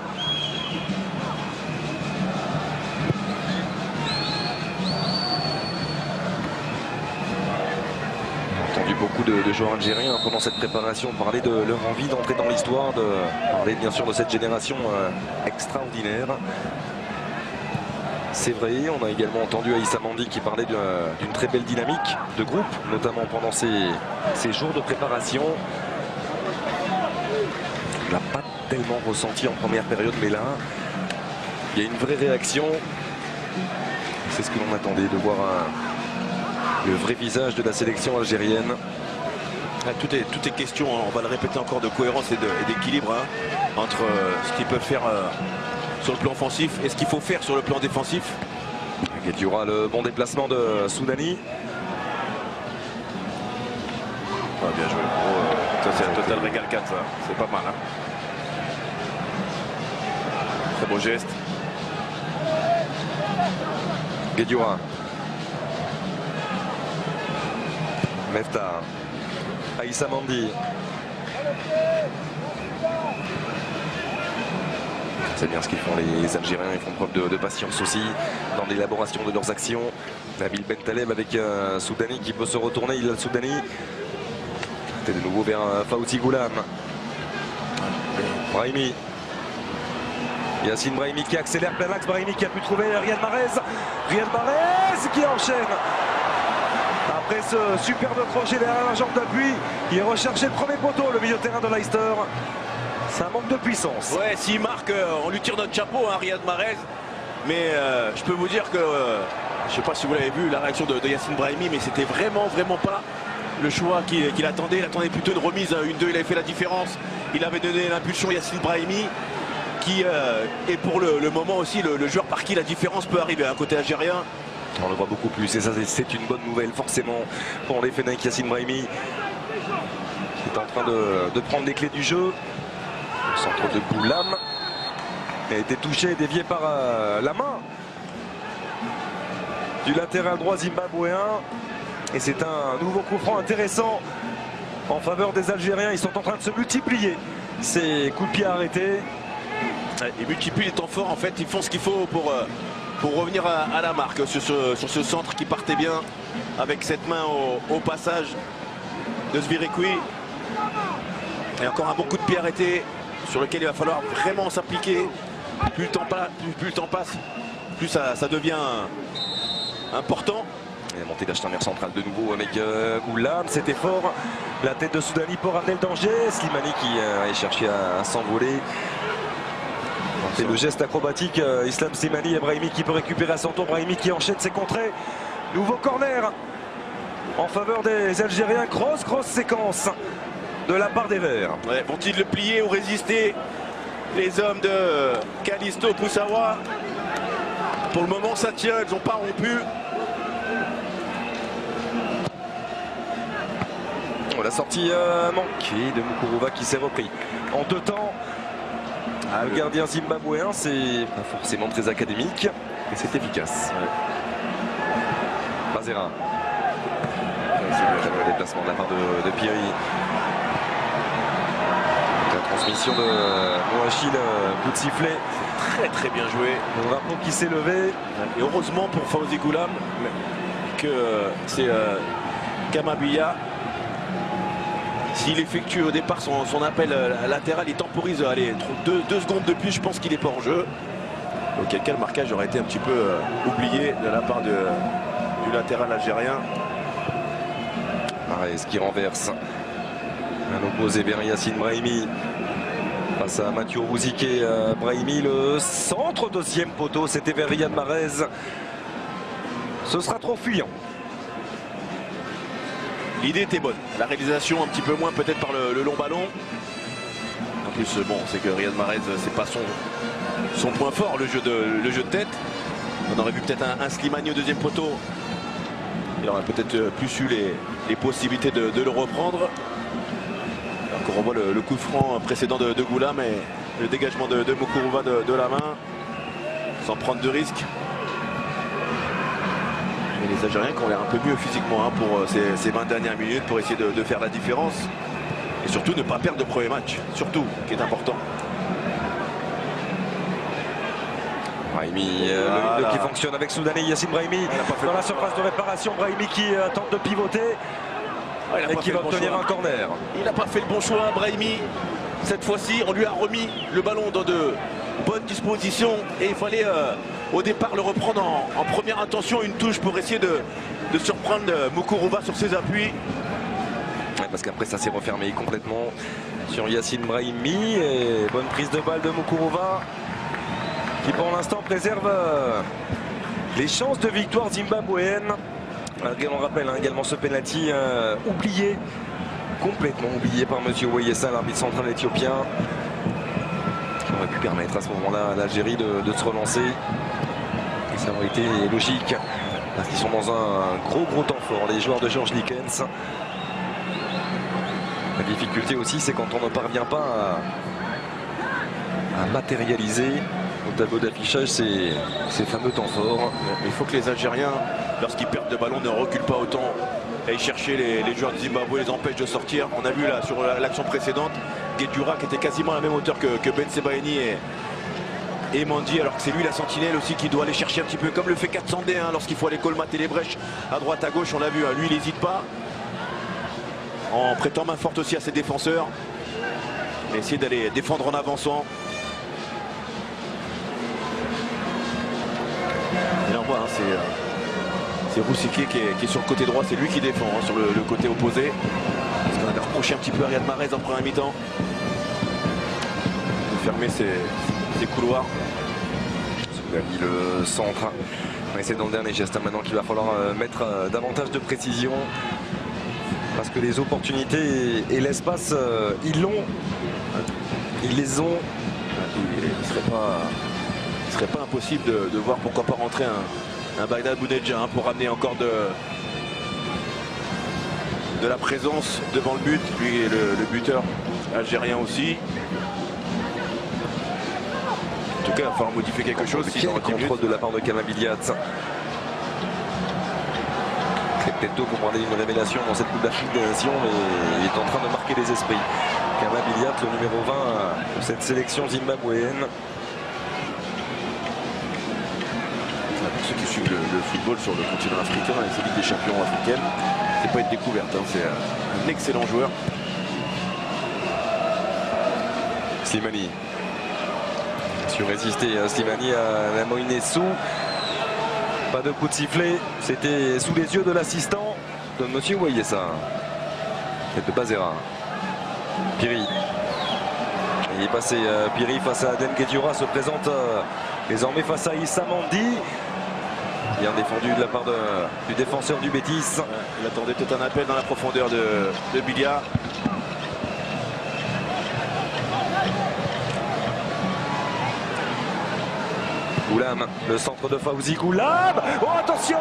On a entendu beaucoup de joueurs algériens pendant cette préparation parler de leur envie d'entrer dans l'histoire, de parler bien sûr de cette génération extraordinaire. C'est vrai, on a également entendu Aïssa Mandi qui parlait d'une très belle dynamique de groupe, notamment pendant ces jours de préparation. On ne l'a pas tellement ressenti en première période, mais là, il y a une vraie réaction. C'est ce que l'on attendait, de voir le vrai visage de la sélection algérienne. Tout est question, on va le répéter encore, de cohérence et d'équilibre entre ce qu'ils peuvent faire sur le plan offensif et ce qu'il faut faire sur le plan défensif. Il y aura le bon déplacement de Soudani. Bien joué. Ça c'est un total régal 4, ça. C'est pas mal. Très beau geste. Guedioura. Mefta. Aïssa Mandi. C'est bien ce qu'ils font les Algériens, ils font preuve de patience aussi dans l'élaboration de leurs actions. Nabil Bentaleb avec Soudani qui peut se retourner, il a le Soudani. C'est de nouveau vers Fawzi Goulam. Brahimi. Yacine Brahimi qui accélère plein axe, Brahimi qui a pu trouver Riyad Mahrez. Riyad Mahrez qui enchaîne. Après ce superbe crochet derrière la jambe d'appui, il recherchait le premier poteau, le milieu de terrain de Leicester. Ça manque de puissance. Ouais, s'il marque, on lui tire notre chapeau, Riyad Mahrez. Mais je peux vous dire que, je ne sais pas si vous l'avez vu, la réaction de Yacine Brahimi, mais c'était vraiment pas le choix qu'il attendait. Il attendait plutôt une remise à 1-2, il avait fait la différence. Il avait donné l'impulsion Yacine Brahimi, qui est pour le moment aussi le joueur par qui la différence peut arriver, un côté algérien. On le voit beaucoup plus et ça c'est une bonne nouvelle forcément pour les Fennecs. Yacine Brahimi qui est en train de prendre les clés du jeu. Le centre de Goulam a été touché, dévié par la main du latéral droit zimbabwéen. Et c'est un nouveau coup franc intéressant en faveur des Algériens. Ils sont en train de se multiplier ces coups de pied arrêtés. Ils multiplient les temps forts, en fait, ils font ce qu'il faut pour revenir à la marque sur ce centre qui partait bien avec cette main au passage de Zvirekwi. Et encore un bon coup de pied arrêté sur lequel il va falloir vraiment s'appliquer. Plus le temps passe, plus ça devient important. Et la montée d'Achtaner central de nouveau avec Goulam, c'était fort. La tête de Soudani pour ramener le danger. Slimani qui a cherché à s'envoler. C'est le geste acrobatique, Islam Slimani et Brahimi qui peut récupérer à son tour. Brahimi qui enchaîne ses contrées. Nouveau corner en faveur des Algériens. Grosse séquence de la part des Verts. Ouais, vont-ils le plier ou résister, les hommes de Callisto Poussawa? Pour le moment ça tient, ils n'ont pas rompu. La sortie manquée de Moukuruva qui s'est repris en 2 temps. Le gardien zimbabwéen, c'est pas forcément très académique, mais c'est efficace. Bazera. Le déplacement de la part de Piri. La transmission de Moachil, coup de sifflet. Très très bien joué. Le drapeau qui s'est levé. Et heureusement pour Fawzi Goulam que c'est Kamabia. S'il effectue au départ son appel latéral, il temporise 2 secondes de plus, je pense qu'il n'est pas en jeu. Auquel cas le marquage aurait été un petit peu oublié de la part du latéral algérien. Mahrez qui renverse. Un opposé vers Yacine Brahimi. Face à Mathieu Rouziké, Brahimi, le centre, deuxième poteau, c'était vers Riyad Mahrez. Ce sera trop fuyant. L'idée était bonne. La réalisation un petit peu moins peut-être par le long ballon. En plus, bon, c'est que Riyad Mahrez, c'est pas son point fort, le jeu de tête. On aurait vu peut-être un Slimani au deuxième poteau. Il aurait peut-être plus eu les possibilités de le reprendre. Alors qu'on revoit le coup franc précédent de Goulam et le dégagement de Moukuruva de la main, sans prendre de risques. Et les Algériens qui ont l'air un peu mieux physiquement pour ces 20 dernières minutes pour essayer de faire la différence. Et surtout ne pas perdre le premier match, surtout, qui est important. Brahimi, le qui fonctionne avec Soudanais, Yacine Brahimi dans la surface de réparation. Brahimi qui tente de pivoter et qui va obtenir un corner. Il n'a pas fait le bon choix, Brahimi. Cette fois-ci, on lui a remis le ballon dans de bonnes dispositions et il fallait au départ le reprendre en première intention, une touche pour essayer de surprendre Moukuruva sur ses appuis. Ouais, parce qu'après ça s'est refermé complètement sur Yacine Brahimi et bonne prise de balle de Moukuruva qui pour l'instant préserve les chances de victoire zimbabwéenne. On rappelle également ce penalty oublié, complètement oublié par monsieur Wayessa, l'arbitre central éthiopien, qui aurait pu permettre à ce moment-là à l'Algérie de se relancer. Et ça aurait été logique parce qu'ils sont dans un gros temps fort, les joueurs de Georges Likens. La difficulté aussi, c'est quand on ne parvient pas à matérialiser au tableau d'affichage ces fameux temps forts. Il faut que les Algériens, lorsqu'ils perdent de ballon, ne reculent pas autant. Et chercher les joueurs de Zimbabwe, les empêchent de sortir. On a vu là sur l'action précédente, Guedjura qui était quasiment à la même hauteur que Ben Sebaeni et Mandi, alors que c'est lui la sentinelle aussi qui doit aller chercher un petit peu, comme le fait Katsandé lorsqu'il faut aller colmater les brèches à droite à gauche. On l'a vu, lui il n'hésite pas, en prêtant main forte aussi à ses défenseurs, mais essayer d'aller défendre en avançant. Et là on voit, c'est Rouziké qui est sur le côté droit, c'est lui qui défend sur le côté opposé. Parce qu'on avait reproché un petit peu à Riyad Mahrez en première mi-temps de fermer ses couloirs. Soulani le centre. Mais c'est dans le dernier geste maintenant qu'il va falloir mettre davantage de précision. Parce que les opportunités et l'espace, ils l'ont. Ils les ont. Il serait pas impossible de voir pourquoi pas rentrer un Bagdad Bounedjah pour ramener encore de la présence devant le but. Lui et le buteur algérien aussi. En tout cas, il va falloir modifier quelque chose. Quel contrôle de la part de Kamabiliat. C'est peut-être tôt pour parler d'une révélation dans cette Coupe d'Afrique des Nations, mais il est en train de marquer les esprits. Kamabiliat, le numéro 20 de cette sélection zimbabwéenne. Pour ceux qui suivent le football sur le continent africain et ces Ligues des champions africaines, c'est pas une découverte, c'est un excellent joueur. Slimani. Sur résister Slimani à la Moïnessou. Pas de coup de sifflet, c'était sous les yeux de l'assistant de monsieur Wayessa. Tête de Bazera. Piri. Il est passé Piri face à Adem Guedjura, se présente désormais face à Issa Mandi. Bien défendu de la part du défenseur du Betis. Il attendait peut-être un appel dans la profondeur de Bilia. Goulam, le centre de Fawzi Goulam. Oh attention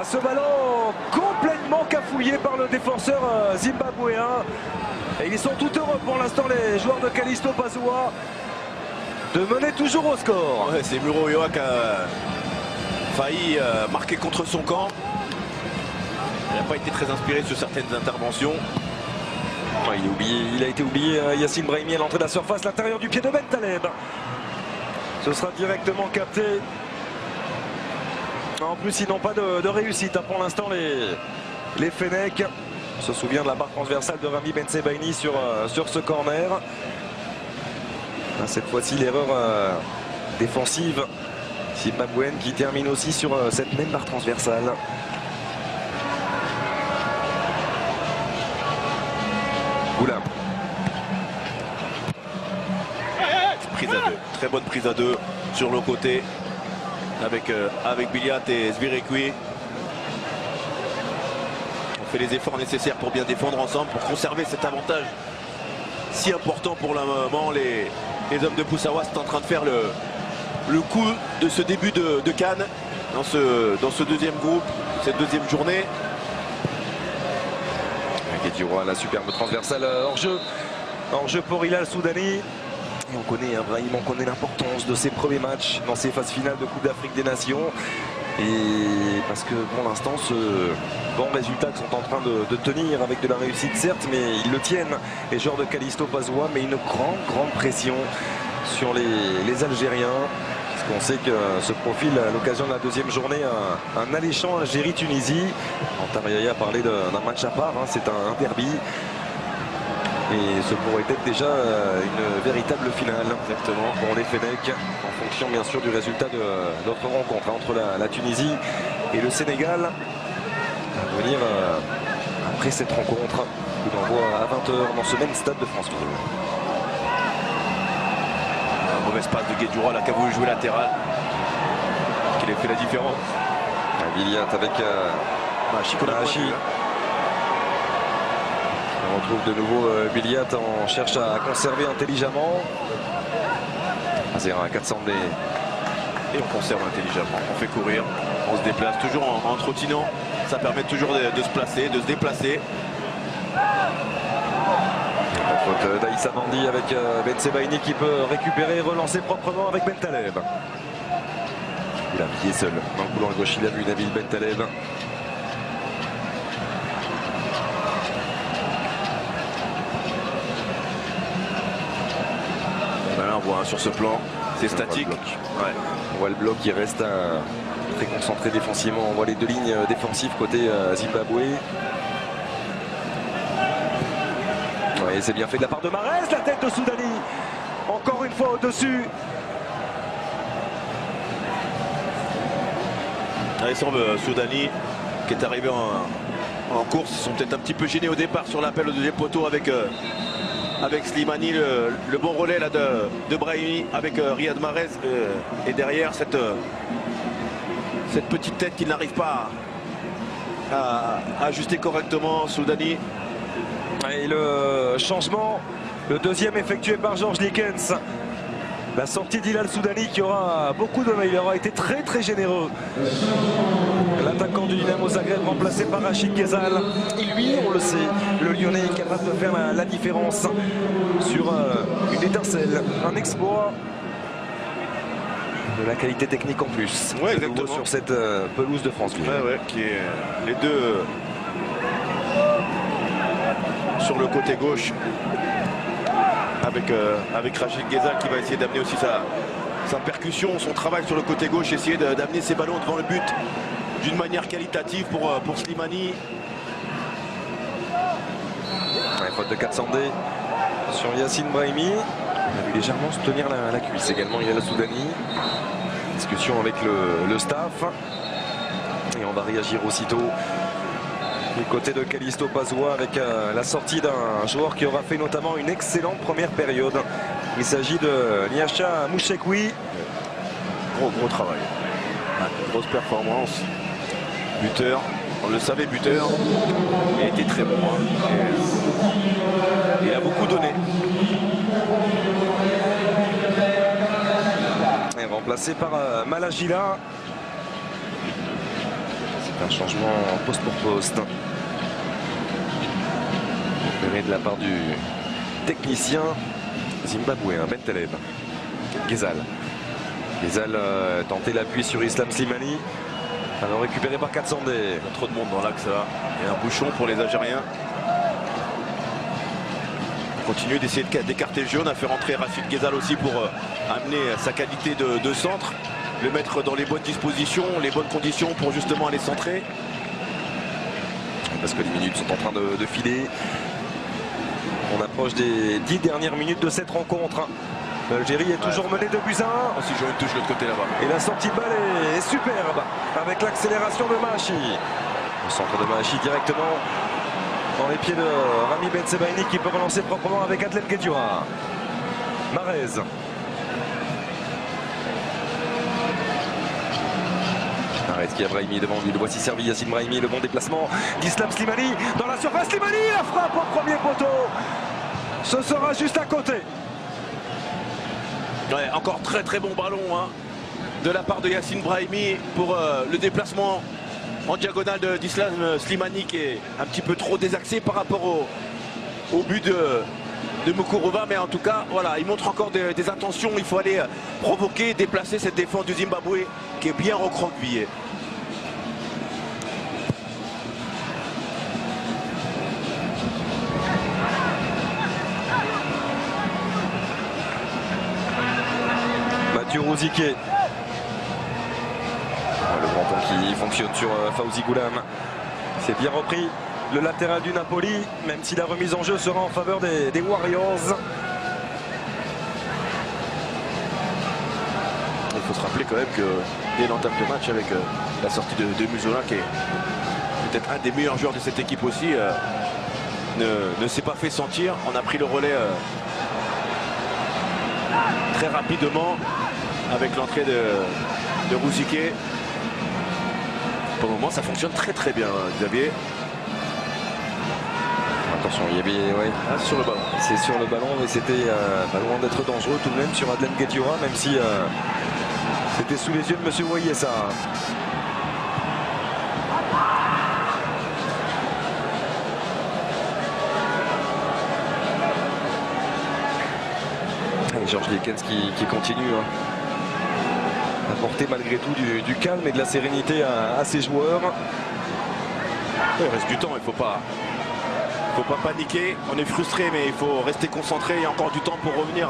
à ce ballon complètement cafouillé par le défenseur zimbabwéen. Et ils sont tout heureux pour l'instant, les joueurs de Callisto Passoua, de mener toujours au score. Ouais, c'est Muro Yoa qui a failli marquer contre son camp. Il n'a pas été très inspiré sur certaines interventions. Ouais, il a été oublié, Yacine Brahimi à l'entrée de la surface, l'intérieur du pied de Bentaleb. Ce sera directement capté. En plus, ils n'ont pas de réussite pour l'instant, les Fennecs. On se souvient de la barre transversale de Rami Bensebaini sur ce corner. Cette fois-ci, l'erreur défensive zimbabwéenne qui termine aussi sur cette même barre transversale. Oula. Prise à deux, très bonne prise à deux sur le côté avec Biliat et Zvirekwi. On fait les efforts nécessaires pour bien défendre ensemble, pour conserver cet avantage si important pour le moment. Les hommes de Poussawa sont en train de faire le coup de ce début de Cannes dans ce deuxième groupe, cette deuxième journée. Guedioura, la superbe transversale hors jeu pour Hilal Soudani. Et on connaît Brahim, on connaît l'importance de ses premiers matchs dans ces phases finales de Coupe d'Afrique des Nations. Et parce que pour l'instant, ce bon résultat qu'ils sont en train de tenir avec de la réussite certes, mais ils le tiennent. Les joueurs de Callisto Passoua, mais une grande pression sur les Algériens. Parce qu'on sait que ce profil, à l'occasion de la deuxième journée, un alléchant Algérie-Tunisie. Antaria a parlé d'un match à part, hein, c'est un derby. Et ce pourrait être déjà une véritable finale. Exactement. Pour les Fennecs, en fonction bien sûr du résultat de notre rencontre entre la Tunisie et le Sénégal. À venir après cette rencontre, coup d'envoi à 20h dans ce même stade de Franceville. Un mauvais passe de Guedioura là qui a voulu jouer latéral. Qui a fait la différence. Biliat avec Mahachi. On retrouve de nouveau Biliat, on cherche à conserver intelligemment. À 400 des... Et on conserve intelligemment, on fait courir, on se déplace toujours en trottinant. Ça permet toujours de se placer, de se déplacer. La faute d'Aïssa Mandi avec Bensebaini qui peut récupérer et relancer proprement avec Bentaleb. Il a pied seul dans le couloir gauche, il a vu Nabil Bentaleb. On voit sur ce plan, c'est statique. Ouais. On voit le bloc qui reste très concentré défensivement. On voit les deux lignes défensives côté Zimbabwe. Ouais, c'est bien fait de la part de Mahrez, la tête de Soudani. Encore une fois au-dessus. Alessandre Soudani qui est arrivé en course. Ils sont peut-être un petit peu gênés au départ sur l'appel au deuxième poteau avec Slimani, le bon relais là de Brahimi avec Riyad Mahrez et derrière cette petite tête qui n'arrive pas à ajuster correctement Soudani. Et le changement, le deuxième effectué par Georges Likens. La sortie d'Hilal Soudani qui aura beaucoup de mal, il aura été très généreux. L'attaquant du Dynamo Zagreb remplacé par Rachid Ghezal. Et lui, on le sait, le Lyonnais est capable de faire la différence sur une étincelle, un exploit. De la qualité technique en plus. Ouais, exactement. Sur cette pelouse de France. Ouais, qui est les deux sur le côté gauche. Avec Rachid Ghezal qui va essayer d'amener aussi sa percussion, son travail sur le côté gauche, essayer d'amener ses ballons devant le but d'une manière qualitative pour Slimani. Ouais, faute de 400 D sur Yacine Brahimi. On a vu légèrement se tenir la cuisse également. Il y a la Soudani. Discussion avec le staff. Et on va réagir aussitôt du côté de Callisto Passoua avec la sortie d'un joueur qui aura fait notamment une excellente première période. Il s'agit de Niacha Mouchekwi. Gros travail. Grosse performance. Buteur. On le savait, buteur. Il a été très bon. Il a beaucoup donné. Et remplacé par Malagila. C'est un changement poste pour poste. tiré de la part du technicien zimbabwéen Benteleb. Ghezal. Ghezal tentait l'appui sur Islam Slimani. Alors récupéré par Katsandé. Il y a trop de monde dans l'axe là. Il y a un bouchon pour les Algériens. On continue d'essayer d'écarter le jeu. On a fait rentrer Rachid Ghezal aussi pour amener sa qualité de centre. Le mettre dans les bonnes dispositions, les bonnes conditions pour justement aller centrer. Parce que les minutes sont en train de filer. On approche des 10 dernières minutes de cette rencontre. L'Algérie est toujours menée de buts à 1. Si je touche de l'autre côté là-bas. Et la sortie de balle est superbe avec l'accélération de Mahachi. Le centre de Mahachi directement dans les pieds de Rami Bensebaini qui peut relancer proprement avec Adlem Guedioura. Mahrez. Mahrez qui a Brahimi devant lui. Le voici servi Yacine Brahimi. Le bon déplacement d'Islam Slimani dans la surface. Slimani, la frappe au premier poteau. Ce sera juste à côté. Ouais, encore très bon ballon hein, de la part de Yacine Brahimi pour le déplacement en diagonale d'Islam Slimani qui est un petit peu trop désaxé par rapport au but de Moukourova. Mais en tout cas, voilà, il montre encore des intentions. Il faut aller provoquer, déplacer cette défense du Zimbabwe qui est bien recroquevillée. Rouziké. Le grand pont qui fonctionne sur Fawzi Goulam. C'est bien repris. Le latéral du Napoli, même si la remise en jeu sera en faveur des Warriors. Il faut se rappeler quand même que dès l'entame de match avec la sortie de Muzola qui est peut-être un des meilleurs joueurs de cette équipe aussi ne s'est pas fait sentir. On a pris le relais très rapidement avec l'entrée de Rouziké. Pour le moment ça fonctionne très bien Xavier. Attention, il y avait ouais, sur le ballon. C'est sur le ballon mais c'était pas loin d'être dangereux tout de même sur Adlem Guedioura, même si c'était sous les yeux de monsieur Wayessa. Georges Lekens qui continue à apporter malgré tout du calme et de la sérénité à ses joueurs. Il reste du temps, il ne faut pas paniquer. On est frustré mais il faut rester concentré. Il y a encore du temps pour revenir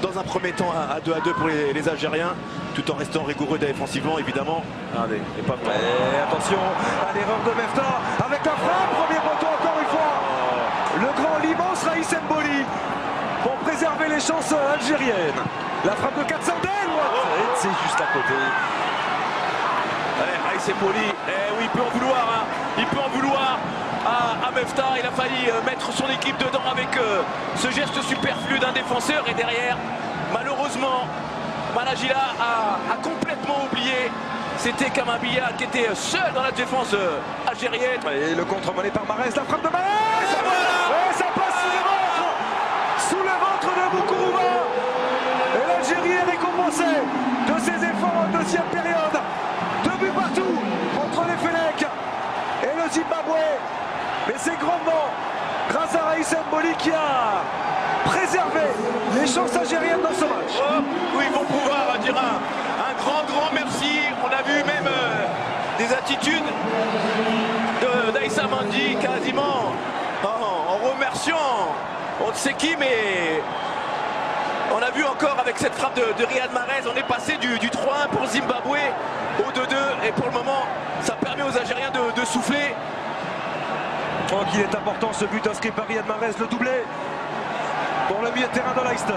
dans un premier temps à 2-2 pour les Algériens, tout en restant rigoureux défensivement évidemment. Allez, pas et attention à l'erreur de Mefta avec la frappe, premier poteau encore une fois. Le grand, l'immense Raïs Mboli pour préserver les chances algériennes. La frappe de Katsandé, c'est juste à côté. Raïs Mboli, oui, il peut en vouloir, hein. Il peut en vouloir à Mefta. Il a failli mettre son équipe dedans avec ce geste superflu d'un défenseur et derrière, malheureusement, Managila a complètement oublié. C'était Kamabia qui était seul dans la défense algérienne. Et le contre-mené par Mahrez, la frappe de Mahrez. Et ça passe sous le ventre de Moukourova. Et l'Algérie est récompensée de ses efforts en deuxième période. 2 buts partout contre les Fennecs et le Zimbabwe. Mais c'est grandement grâce à Raïs Mboli qui a préservé les chances algériennes dans ce match. Oui, ils vont pouvoir dire un grand merci. On a vu même des attitudes d'Aïssa Mandi quasiment en remerciant on ne sait qui, mais on a vu encore avec cette frappe de Riyad Mahrez, on est passé du 3-1 pour Zimbabwe au 2-2 et pour le moment ça permet aux Algériens de souffler. Oh, qu'il est important ce but inscrit par Riyad Mahrez, le doublé pour le milieu de terrain de Leicester.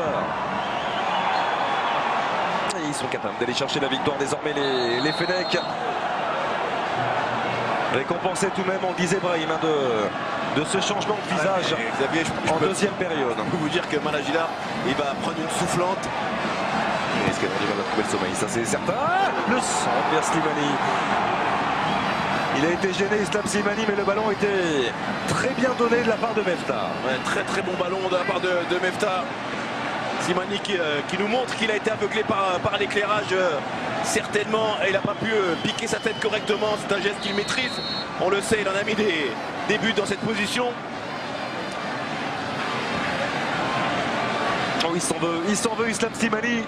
Et ils sont capables d'aller chercher la victoire désormais les Fennecs. Récompensé tout de même, on disait Brahim, de ce changement de visage Xavier, en deuxième période. Je peux vous dire que Managila, il va prendre une soufflante. Est-ce qu'il va trouver le sommeil? Ça c'est certain. Le centre vers Slimani. Il a été gêné Islam Slimani, mais le ballon était très bien donné de la part de Mefta. Ouais, très bon ballon de la part de Mefta. Slimani qui nous montre qu'il a été aveuglé par l'éclairage. Certainement, et il n'a pas pu piquer sa tête correctement. C'est un geste qu'il maîtrise. On le sait, il en a mis des buts dans cette position. Oh, il s'en veut Islam Slimani.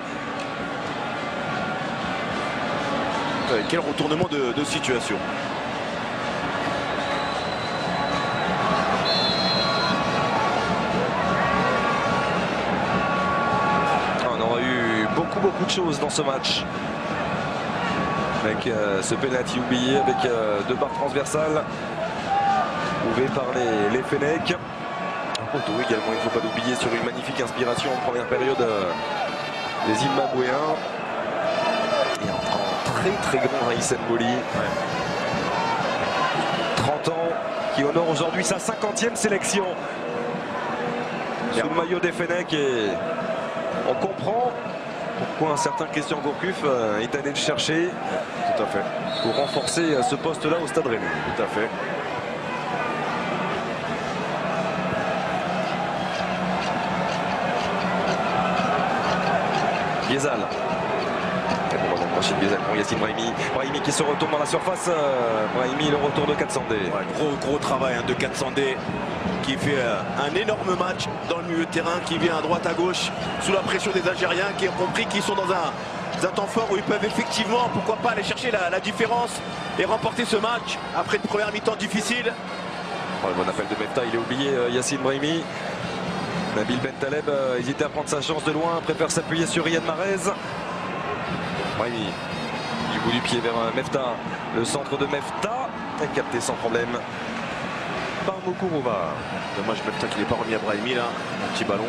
Quel retournement de situation. On aurait eu beaucoup de choses dans ce match. Avec ce penalty oublié, avec deux barres transversales ouvées par les Fennecs. Poteau également, il ne faut pas l'oublier, sur une magnifique inspiration en première période des Zimbabwéens. Et un très grand Raïs Mboli. Ouais. 30 ans, qui honore aujourd'hui sa 50e sélection. Sous le maillot des Fennecs, et on comprend pourquoi un certain Christian Gourcuff est allé le chercher. Tout à fait. Pour renforcer ce poste-là au Stade Rennais. Tout à fait. Ghezzal. Rachid Ghezzal pour Yacine Brahimi. Brahimi qui se retourne dans la surface. Brahimi, le retour de Katsandé. Ouais, gros travail de Katsandé, qui fait un énorme match dans le milieu de terrain, qui vient à droite à gauche sous la pression des Algériens, qui ont compris qu'ils sont dans un temps fort où ils peuvent effectivement, pourquoi pas, aller chercher la différence et remporter ce match après une première mi-temps difficile. Oh, le bon appel de Mefta, il est oublié, Yacine Brahimi. Nabil Bentaleb hésitait à prendre sa chance de loin, préfère s'appuyer sur Riyad Mahrez. Brahimi, du bout du pied vers Mefta. Le centre de Mefta est capté sans problème par Moukourova. Dommage Mefta qui n'est pas remis à Brahimi là. Un petit ballon.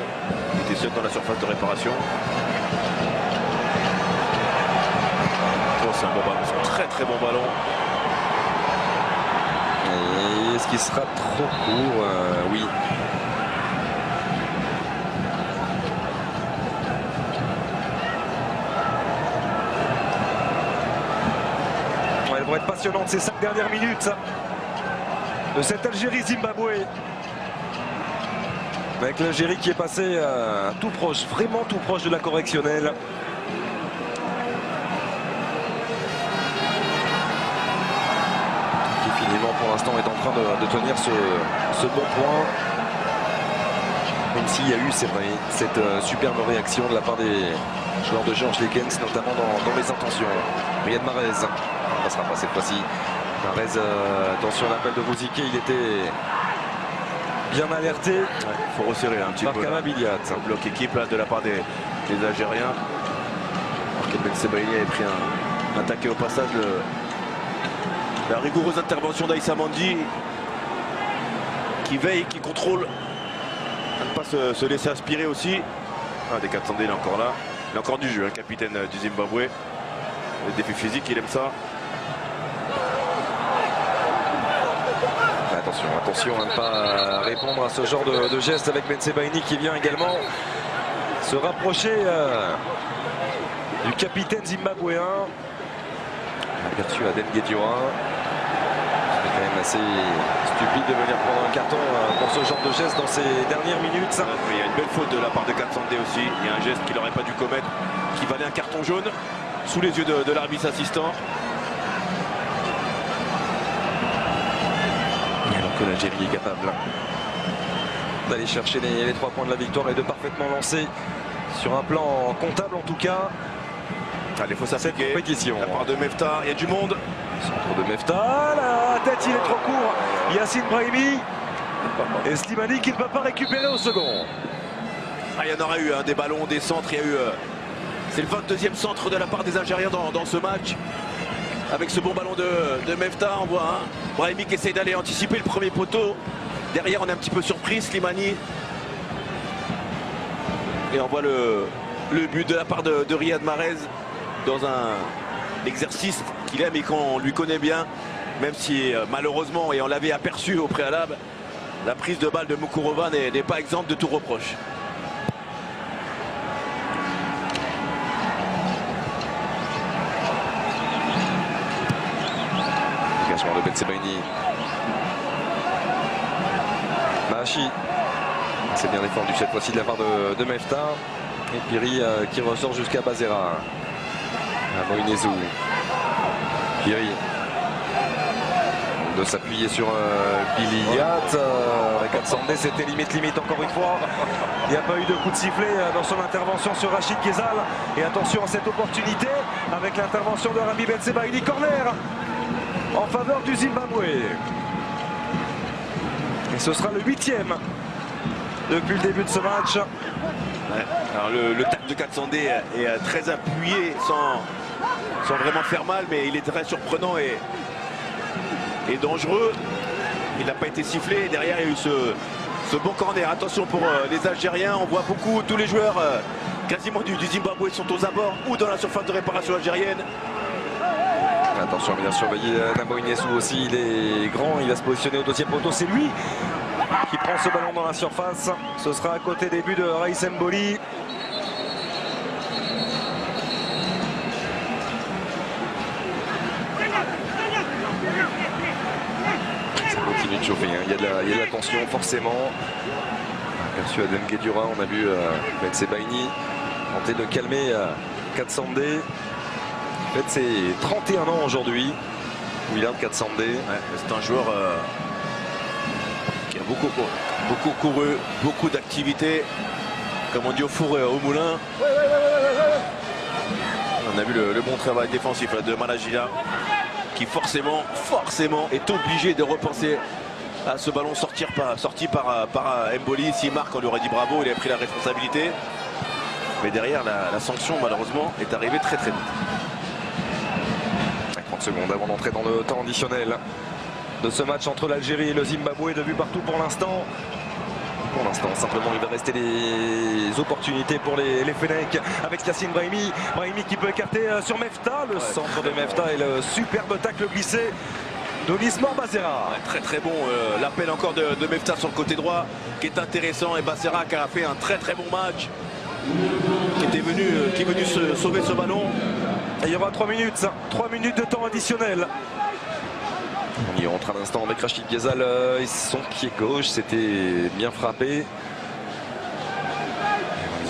Il était seul dans la surface de réparation. Oh, c'est un bon ballon, c'est un très bon ballon. Et est-ce qu'il sera trop court? Oui. Elle va être passionnante ces 5 dernières minutes de cette Algérie-Zimbabwe. Avec l'Algérie qui est passée tout proche, vraiment tout proche de la correctionnelle. Qui finalement pour l'instant est en train de tenir ce bon point. Même s'il y a eu, c'est vrai, cette superbe réaction de la part des joueurs de Georges Lekens, notamment dans les intentions. Riyad Mahrez. Ça ne passera pas cette fois-ci. Mahrez, attention à l'appel de Vouzique, il était bien alerté. Il faut resserrer un petit peu. Par Kamabiliat. Un bloc équipe là, de la part des Algériens. Alors que Ben Sebaini avait pris un taquet au passage. La rigoureuse intervention d'Aïssa Mandi, qui veille, qui contrôle. À ne pas se laisser aspirer aussi. Ah, des Katsandé, il est encore là. Il est encore du jeu, capitaine du Zimbabwe. Le défi physique, il aime ça. Attention à ne pas répondre à ce genre de geste avec Ben Sebaini qui vient également se rapprocher du capitaine zimbabwéen. Aperçu à Denguediora. C'est quand même assez stupide de venir prendre un carton pour ce genre de geste dans ces dernières minutes. Il y a une belle faute de la part de Katsandé aussi. Il y a un geste qu'il n'aurait pas dû commettre, qui valait un carton jaune sous les yeux de l'arbitre assistant. Alors que l'Algérie est capable d'aller chercher les 3 points de la victoire et de parfaitement lancer sur un plan comptable en tout cas. Allez, faut s'appliquer. Cette compétition. La part de Mefta, il y a du monde. Centre de Mefta, la tête il est trop court. Yacine Brahimi et Slimani qui ne peut pas récupérer au second. Ah, il y en aura eu des ballons, des centres. Il y a eu. C'est le 22e centre de la part des Algériens dans ce match. Avec ce bon ballon de Mefta, on voit Brahimi qui essaye d'aller anticiper le premier poteau. Derrière, on est un petit peu surpris, Slimani. Et on voit le but de la part de Riyad Mahrez dans un exercice qu'il aime et qu'on lui connaît bien. Même si malheureusement, et on l'avait aperçu au préalable, la prise de balle de Moukourova n'est pas exempte de tout reproche. De Ben Sebaini. Mahachi. C'est bien défendu cette fois-ci de la part de Mefta. Et Piri qui ressort jusqu'à Bazera. À Moïnezou. Piri. De s'appuyer sur Biliat. Katsandé, c'était limite encore une fois. Il n'y a pas eu de coup de sifflet dans son intervention sur Rachid Ghezal. Et attention à cette opportunité avec l'intervention de Rami Bensebaini. Corner en faveur du Zimbabwe. Et ce sera le 8e depuis le début de ce match. Ouais. Alors le tacle de Katsande est très appuyé sans vraiment faire mal, mais il est très surprenant et dangereux. Il n'a pas été sifflé. Derrière, il y a eu ce bon corner. Attention pour les Algériens. On voit beaucoup, tous les joueurs quasiment du Zimbabwe sont aux abords ou dans la surface de réparation algérienne. Attention à bien surveiller Nabo Inesu aussi. Il est grand. Il va se positionner au deuxième poteau. C'est lui qui prend ce ballon dans la surface. Ce sera à côté des buts de Raïs Mboli. Ça continue de chauffer, hein. Il y a de la tension forcément. Aperçu Adem Guedjura, on a vu Bensebaini tenter de calmer Katsande. En fait, c'est 31 ans aujourd'hui. Willard Katsande. Ouais, c'est un joueur qui a beaucoup couru, beaucoup d'activités, comme on dit au four et au moulin. On a vu le bon travail défensif là, de Malajila, qui forcément est obligé de repenser à ce ballon sorti par Mboli. S'il marque, on lui aurait dit bravo, il a pris la responsabilité. Mais derrière, la sanction, malheureusement, est arrivée très vite. 30 secondes avant d'entrer dans le temps additionnel de ce match entre l'Algérie et le Zimbabwe. 2 buts partout pour l'instant. Pour l'instant, simplement, il va rester des opportunités pour les Fennecs avec Yacine Brahimi. Brahimi qui peut écarter sur Mefta. Le centre de Mefta et le superbe tacle glissé de Lismor Basera. Ouais, très bon. L'appel encore de Mefta sur le côté droit qui est intéressant. Et Basera qui a fait un très bon match. Qui est venu sauver ce ballon. Et il y aura 3 minutes. 3 minutes de temps additionnel. On y rentre à l'instant avec Rachid Ghezal et son pied gauche, c'était bien frappé.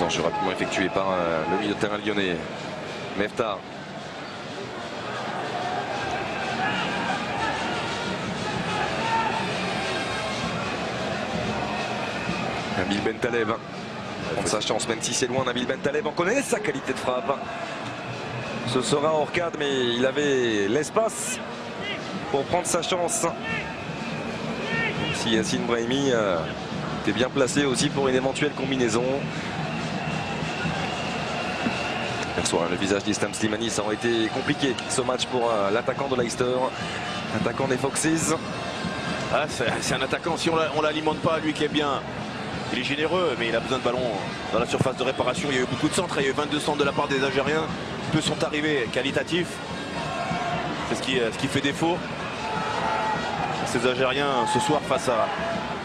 Un jeu rapidement effectué par le milieu de terrain lyonnais. Mefta. Nabil Bentaleb. Prendre sa chance, même si c'est loin, Nabil Bentaleb. On connaît sa qualité de frappe. Ce sera hors cadre, mais il avait l'espace pour prendre sa chance. Même si Yacine Brahimi était bien placé aussi pour une éventuelle combinaison. On perçoit le visage d'Islam Slimani. Ça aurait été compliqué ce match pour l'attaquant de Leicester, l'attaquant des Foxes. Ah, c'est un attaquant, si on l'alimente pas, lui qui est bien, il est généreux, mais il a besoin de ballon dans la surface de réparation. Il y a eu beaucoup de centres, il y a eu 22 centres de la part des Algériens. Peu sont arrivés qualitatifs. C'est ce qui fait défaut. Ces Algériens ce soir face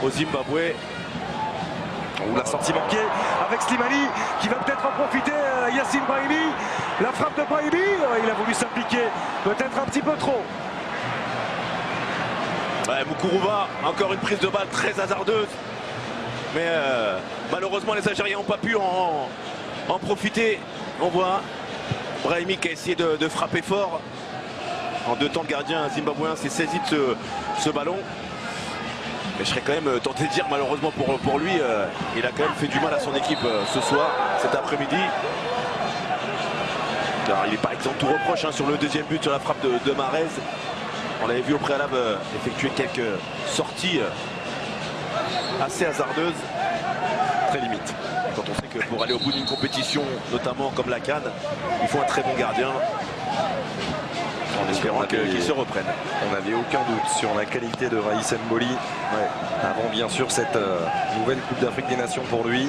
au Zimbabwe. Ou la sortie manquée avec Slimani qui va peut-être en profiter. Yacine Brahimi, la frappe de Brahimi, il a voulu s'impliquer peut-être un petit peu trop. Ouais, Moukuruva, encore une prise de balle très hasardeuse. Mais malheureusement les Algériens n'ont pas pu en profiter. On voit Brahimi qui a essayé de frapper fort. En 2 temps, le gardien zimbabwéen s'est saisi de ce ballon. Mais je serais quand même tenté de dire malheureusement pour lui, il a quand même fait du mal à son équipe ce soir, cet après-midi. Il n'est pas exempt de tout reproche sur le deuxième but sur la frappe de Mahrez. On l'avait vu au préalable effectuer quelques sorties assez hasardeuses. Très limite. Quand on sait que pour aller au bout d'une compétition, notamment comme la CAN, il faut un très bon gardien. En espérant qu'il se reprenne. On n'avait aucun doute sur la qualité de Raïs Mboli. Avant bien sûr cette nouvelle Coupe d'Afrique des Nations pour lui.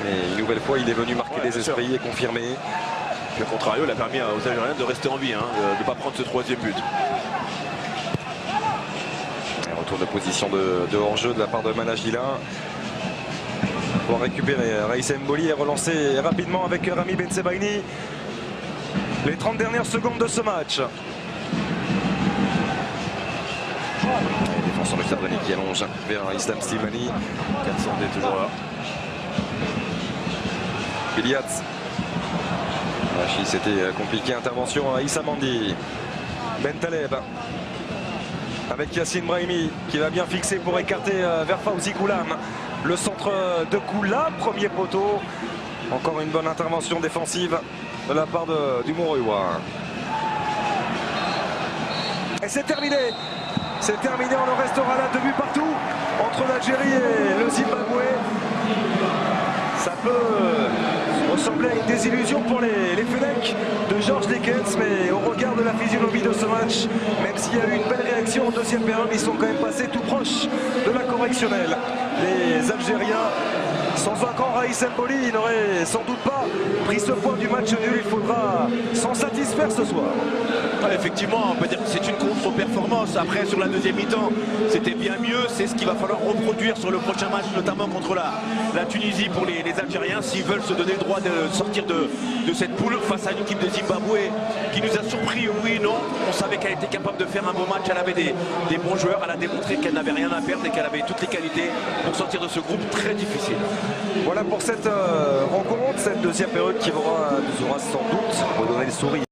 Mais une nouvelle fois il est venu marquer les esprits et confirmer. Le contrario, il a permis aux Algériens de rester en vie, de ne pas prendre ce 3e but. Un retour de position de hors-jeu de la part de Malajila. Pour récupérer Raïs Mboli et relancer rapidement avec Rami Bensebaini. Les 30 dernières secondes de ce match. Défenseur de Sabrani qui allonge vers Islam Slimani. Katsande est toujours là. Biliatz. C'était compliqué. Intervention à Issa Mandi. Bentaleb. Avec Yacine Brahimi qui va bien fixer pour écarter vers Fawzi Goulam. Le centre de Koula, premier poteau. Encore une bonne intervention défensive de la part du Montréois. Et c'est terminé. C'est terminé, on en restera là, 2 buts partout entre l'Algérie et le Zimbabwe. Ça peut ressembler à une désillusion pour les Fennecs de Georges Lekens, mais au regard de la physionomie de ce match, même s'il y a eu une belle réaction en deuxième période, ils sont quand même passés tout proches de la correctionnelle. Les Algériens, sans un grand Raïs Mboli, ils n'auraient sans doute pas pris ce point du match nul. Il faudra s'en satisfaire ce soir. Ouais, effectivement, on peut dire que c'est une contre-performance. Après, sur la deuxième mi-temps, c'était bien mieux. C'est ce qu'il va falloir reproduire sur le prochain match, notamment contre la Tunisie pour les Algériens, s'ils veulent se donner le droit de sortir de cette poule face à une équipe de Zimbabwe qui nous a surpris, oui, non. On savait qu'elle était capable de faire un bon match. Elle avait des bons joueurs. Elle a démontré qu'elle n'avait rien à perdre et qu'elle avait toutes les qualités pour sortir de ce groupe très difficile. Voilà pour cette rencontre, cette deuxième période qui nous aura sans doute redonné le sourire.